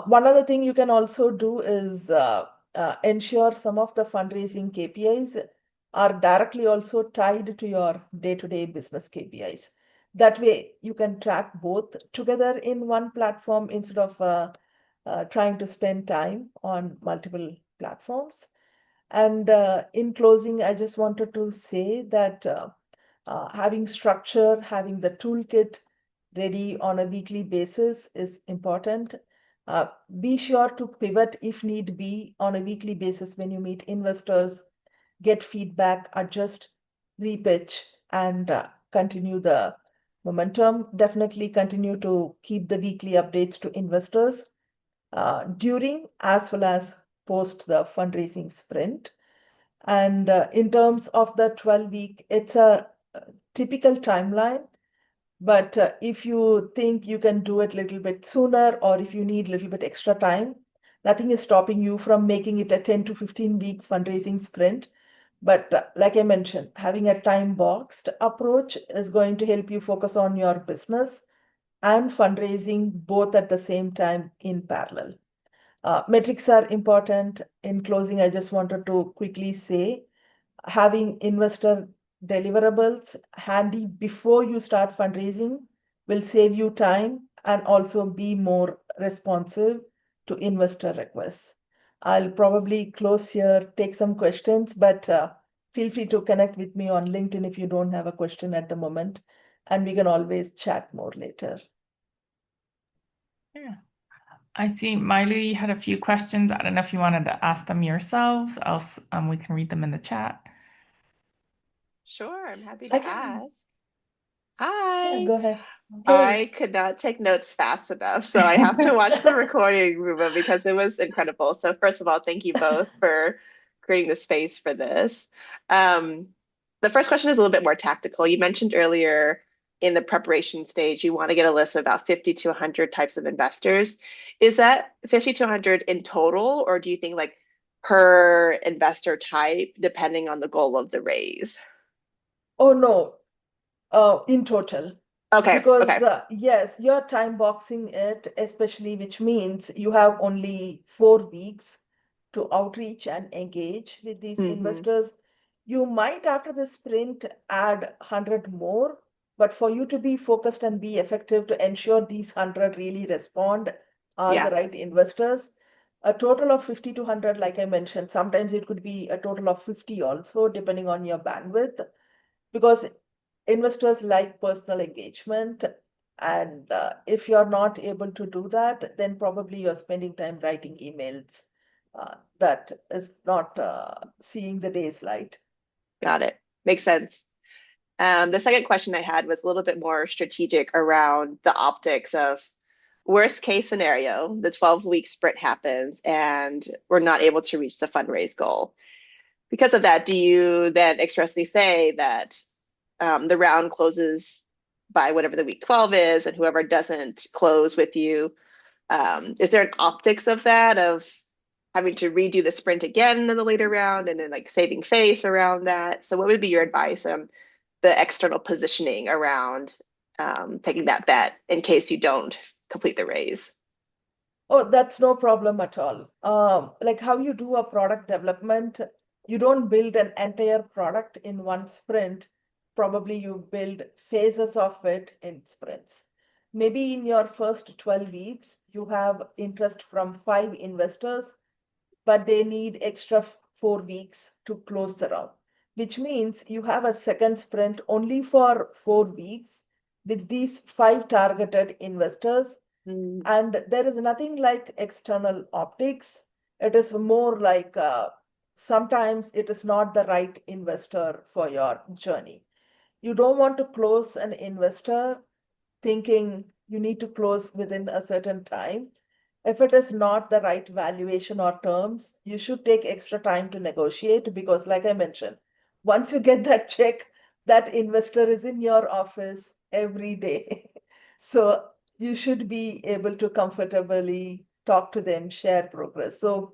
One other thing you can also do is ensure some of the fundraising KPIs are directly also tied to your day-to-day business KPIs. That way you can track both together in one platform instead of trying to spend time on multiple platforms. And in closing, I just wanted to say that having structure, having the toolkit ready on a weekly basis is important. Be sure to pivot if need be on a weekly basis when you meet investors, get feedback, adjust, repitch, and continue the momentum. Definitely continue to keep the weekly updates to investors during as well as post the fundraising sprint. And in terms of the 12-week, it's a typical timeline. But if you think you can do it a little bit sooner, or if you need a little bit extra time, nothing is stopping you from making it a 10 to 15-week fundraising sprint. But like I mentioned, having a time boxed approach is going to help you focus on your business and fundraising both at the same time in parallel. Metrics are important. In closing, I just wanted to quickly say having investor deliverables handy before you start fundraising will save you time and also be more responsive to investor requests. I'll probably close here, take some questions, but feel free to connect with me on LinkedIn if you don't have a question at the moment, and we can always chat more later. Yeah. I see Miley had a few questions. I don't know if you wanted to ask them yourselves, else we can read them in the chat. Sure, I'm happy I to can, ask. yeah, Hi. go ahead. Hey. I could not take notes fast enough, so I have to watch the recording, Ruba, because it was incredible. So first of all, thank you both for creating the space for this. Um, the first question is a little bit more tactical. You mentioned earlier in the preparation stage, you want to get a list of about 50 to 100 types of investors. Is that 50 to 100 in total, or do you think like per investor type, depending on the goal of the raise? Oh no, in total. Okay, Because okay. yes, you're time boxing it, especially which means you have only 4 weeks to outreach and engage with these Hmm. investors. You might, after the sprint, add 100 more, but for you to be focused and be effective to ensure these 100 really respond are the Yeah, right investors, a total of 50 to 100, like I mentioned, sometimes it could be a total of 50 also, depending on your bandwidth, because investors like personal engagement. And if you're not able to do that, then probably you're spending time writing emails that is not seeing the day's light. got it. Makes sense. The second question I had was a little bit more strategic around the optics of worst case scenario, the 12-week sprint happens and we're not able to reach the fundraise goal. Because of that, do you then expressly say that the round closes by whatever the week 12 is, and whoever doesn't close with you, is there an optics of that, of having to redo the sprint again in the later round and then like saving face around that? So what would be your advice on the external positioning around taking that bet in case you don't complete the raise? Oh, that's no problem at all. Like how you do a product development, you don't build an entire product in one sprint. Probably you build phases of it in sprints. Maybe in your first 12 weeks, you have interest from 5 investors, but they need extra 4 weeks to close the round, which means you have a second sprint only for 4 weeks with these 5 targeted investors. Mm, And there is nothing like external optics. It is more like sometimes it is not the right investor for your journey. You don't want to close an investor thinking you need to close within a certain time. If it is not the right valuation or terms, you should take extra time to negotiate because, like I mentioned, once you get that check, that investor is in your office every day. So you should be able to comfortably talk to them, share progress. So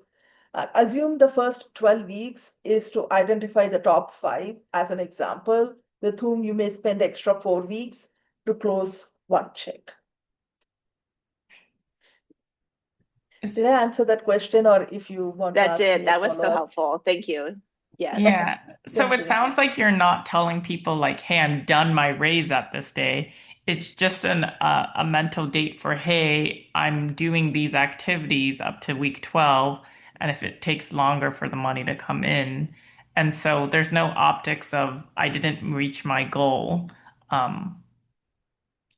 assume the first 12 weeks is to identify the top 5 as an example, with whom you may spend extra 4 weeks to close one check. Is- Did I answer that question, or if you want to that ask did. me a That was so follow-up? helpful. Thank you. Yes. Yeah. So Thank it you. sounds like you're not telling people like, "Hey, I'm done my raise at this day." It's just a mental date for, "Hey, I'm doing these activities up to week 12, and if it takes longer for the money to come in." And so there's no optics of I didn't reach my goal. Um,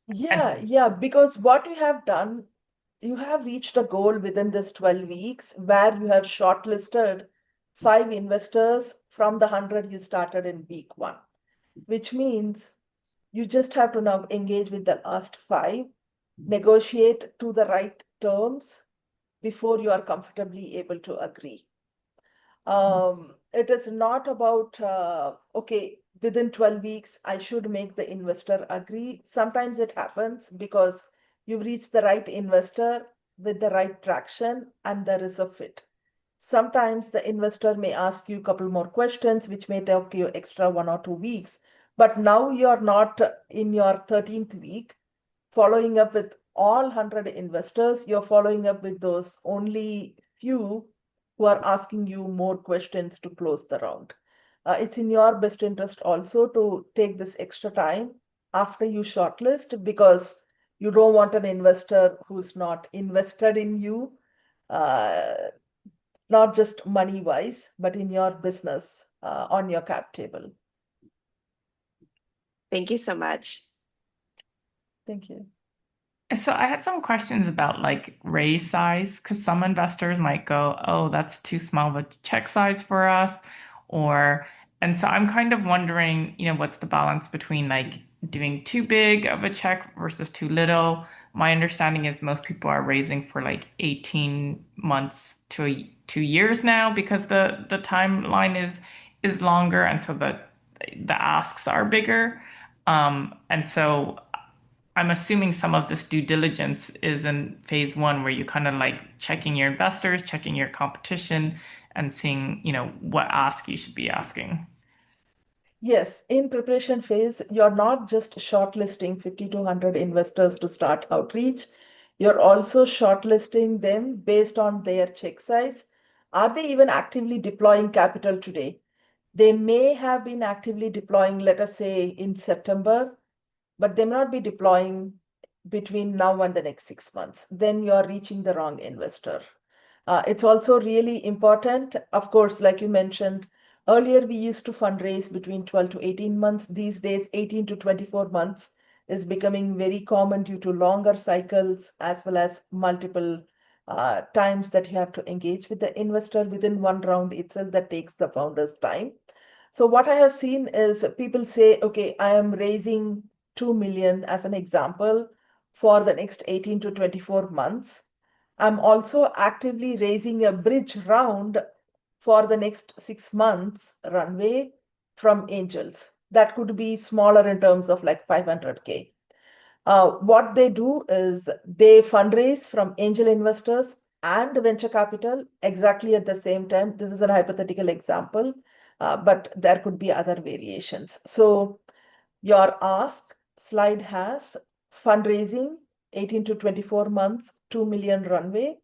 and Yeah, because what you have done, you have reached a goal within this 12 weeks where you have shortlisted 5 investors from the 100 you started in week 1, which means you just have to now engage with the last 5, negotiate to the right terms before you are comfortably able to agree. it is not about, okay, within 12 weeks, I should make the investor agree. Sometimes it happens because you've reached the right investor with the right traction and there is a fit. Sometimes the investor may ask you a couple more questions, which may take you extra 1 or 2 weeks. But now you're not in your 13th week following up with all 100 investors. You're following up with those only few who are asking you more questions to close the round. It's in your best interest also to take this extra time after you shortlist, because you don't want an investor who's not invested in you, uh, not just money wise, but in your business, on your cap table. Thank you so much. Thank you. So I had some questions about like raise size, because some investors might go, oh, that's too small of a check size for us. And so I'm kind of wondering, what's the balance between like doing too big of a check versus too little? My understanding is most people are raising for like 18 months to 2 years now, because the timeline is longer, and so the asks are bigger. And so I'm assuming some of this due diligence is in phase one, where you kind of like checking your investors, checking your competition, and seeing, what ask you should be asking. Yes, in preparation phase, you're not just shortlisting 50 to 100 investors to start outreach. You're also shortlisting them based on their check size. Are they even actively deploying capital today? They may have been actively deploying, let us say, in September, but they may not be deploying between now and the next 6 months. Then you're reaching the wrong investor. It's also really important, of course, like you mentioned, earlier we used to fundraise between 12 to 18 months. These days, 18 to 24 months is becoming very common due to longer cycles as well as multiple times that you have to engage with the investor within one round itself. That takes the founder's time. So what I have seen is people say, okay, I am raising 2 million as an example for the next 18 to 24 months. I'm also actively raising a bridge round for the next 6 months runway from angels. That could be smaller in terms of like 500K. What they do is they fundraise from angel investors and venture capital exactly at the same time. This is a hypothetical example, but there could be other variations. So your ask slide has fundraising 18 to 24 months, 2 million runway,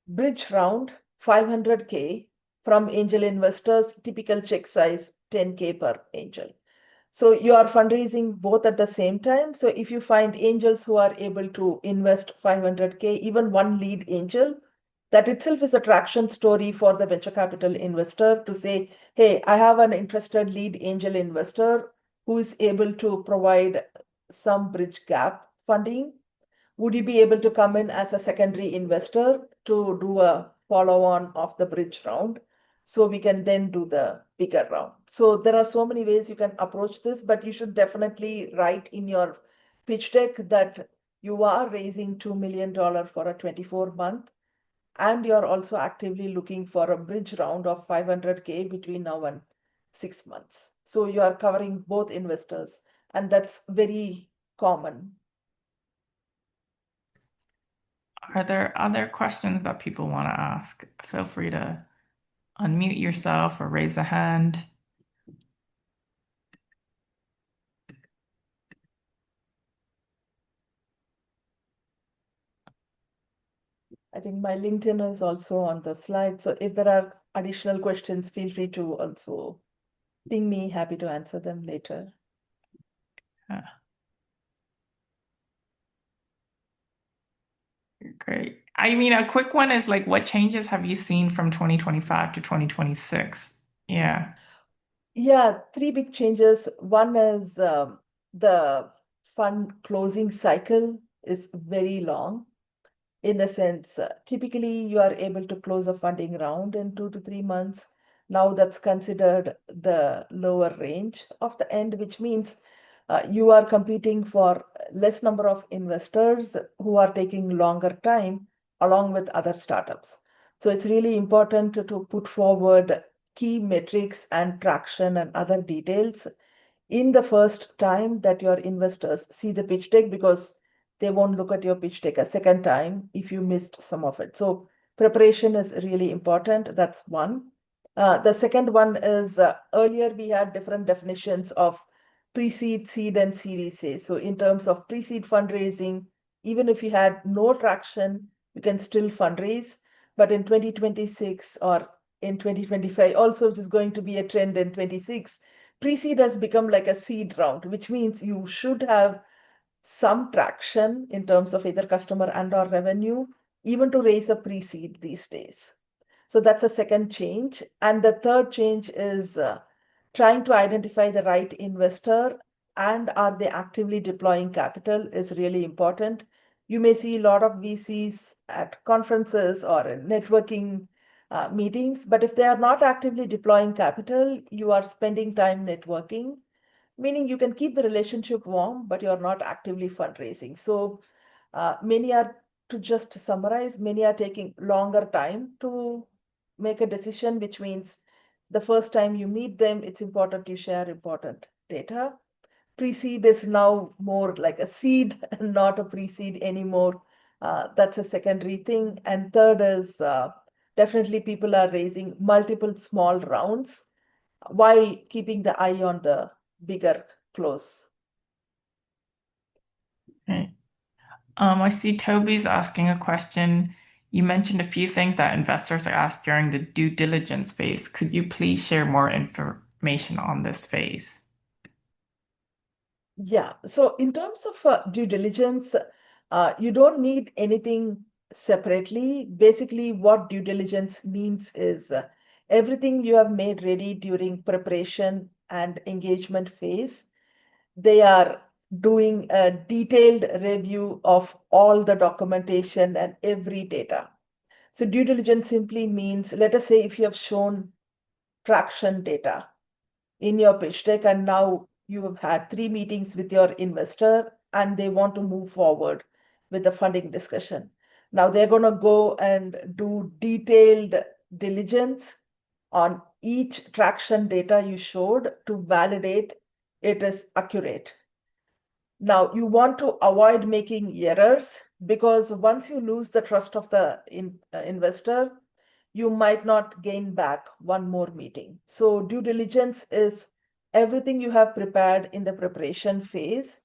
bridge round 500K from angel investors, typical check size 10K per angel. So you are fundraising both at the same time. So if you find angels who are able to invest 500K, even one lead angel, that itself is a traction story for the venture capital investor to say, hey, I have an interested lead angel investor who is able to provide some bridge gap funding. Would you be able to come in as a secondary investor to do a follow-on of the bridge round? So we can then do the bigger round. So there are so many ways you can approach this, but you should definitely write in your pitch deck that you are raising $2 million for a 24-month, and you're also actively looking for a bridge round of 500K between now and 6 months. So you are covering both investors, and that's very common. Are there other questions that people want to ask? Feel free to unmute yourself or raise a hand. I think my LinkedIn is also on the slide. So if there are additional questions, feel free to also ping me. Happy to answer them later. Great. I mean, a quick one is like, what changes have you seen from 2025 to 2026? Yeah. Yeah, three big changes. One is the fund closing cycle is very long. In a sense, typically you are able to close a funding round in 2 to 3 months. Now that's considered the lower range of the end, which means you are competing for less number of investors who are taking longer time along with other startups. So it's really important to put forward key metrics and traction and other details in the first time that your investors see the pitch deck, because they won't look at your pitch deck a second time if you missed some of it. So preparation is really important. That's one. The second one is earlier we had different definitions of pre-seed, seed, and Series A. So in terms of pre-seed fundraising, even if you had no traction, you can still fundraise. But in 2026 or in 2025, also, which is going to be a trend in 26, pre-seed has become like a seed round, which means you should have some traction in terms of either customer and or revenue, even to raise a pre-seed these days. So that's a second change. And the third change is trying to identify the right investor and are they actively deploying capital is really important. You may see a lot of VCs at conferences or in networking meetings, but if they are not actively deploying capital, you are spending time networking, meaning you can keep the relationship warm, but you're not actively fundraising. So many are, to just summarize, many are taking longer time to make a decision, which means the first time you meet them, it's important you share important data. Pre-seed is now more like a seed and not a pre-seed anymore. That's a secondary thing. And third is definitely people are raising multiple small rounds while keeping the eye on the bigger close. Okay. I see Toby's asking a question. You mentioned a few things that investors are asked during the due diligence phase. Could you please share more information on this phase? Yeah, so in terms of due diligence, you don't need anything separately. Basically, what due diligence means is everything you have made ready during preparation and engagement phase. They are doing a detailed review of all the documentation and every data. So due diligence simply means, let us say if you have shown traction data in your pitch deck and now you have had 3 meetings with your investor and they want to move forward with the funding discussion. Now they're going to go and do detailed diligence on each traction data you showed to validate it is accurate. Now, you want to avoid making errors, because once you lose the trust of the investor, you might not gain back one more meeting. So due diligence is everything you have prepared in the preparation phase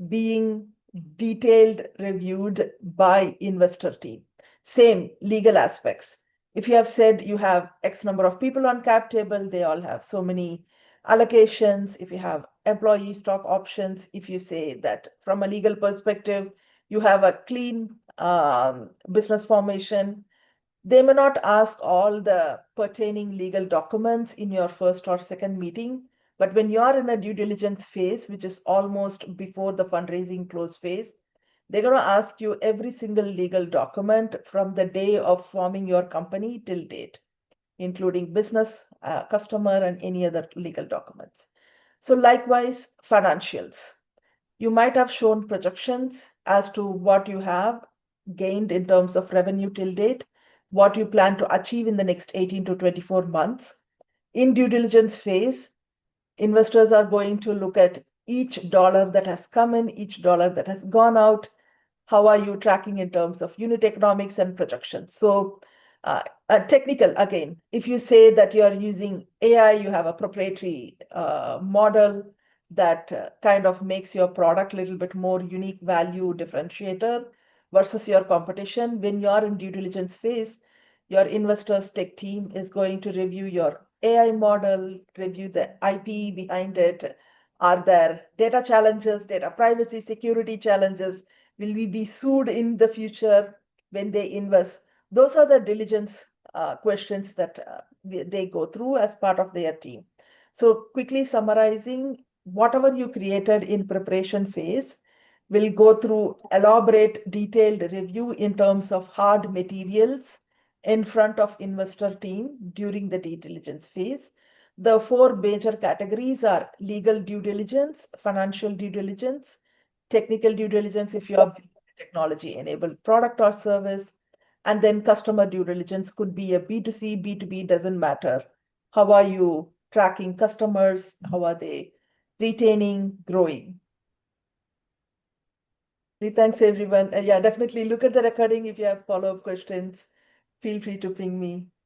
being detailed reviewed by investor team. Same legal aspects. If you have said you have X number of people on cap table, they all have so many allocations. If you have employee stock options, if you say that from a legal perspective, you have a clean business formation, they may not ask all the pertaining legal documents in your first or second meeting, but when you are in a due diligence phase, which is almost before the fundraising close phase, they're going to ask you every single legal document from the day of forming your company till date, including business, customer, and any other legal documents. So likewise, financials. You might have shown projections as to what you have gained in terms of revenue till date, what you plan to achieve in the next 18 to 24 months. In due diligence phase, investors are going to look at each dollar that has come in, each dollar that has gone out. How are you tracking in terms of unit economics and projections? So technical, again, if you say that you are using AI, you have a proprietary model that kind of makes your product a little bit more unique value differentiator versus your competition. When you are in due diligence phase, your investors tech team is going to review your AI model, review the IP behind it. Are there data challenges, data privacy, security challenges? Will we be sued in the future when they invest? Those are the diligence questions that they go through as part of their team. So quickly summarizing, whatever you created in preparation phase will go through elaborate detailed review in terms of hard materials in front of investor team during the due diligence phase. The 4 major categories are legal due diligence, financial due diligence, technical due diligence if you are building a technology-enabled product or service, and then customer due diligence could be a B2C, B2B, doesn't matter How are you tracking customers? How are they retaining, growing? Thanks, everyone. Yeah, definitely look at the recording if you have follow-up questions. Feel free to ping me.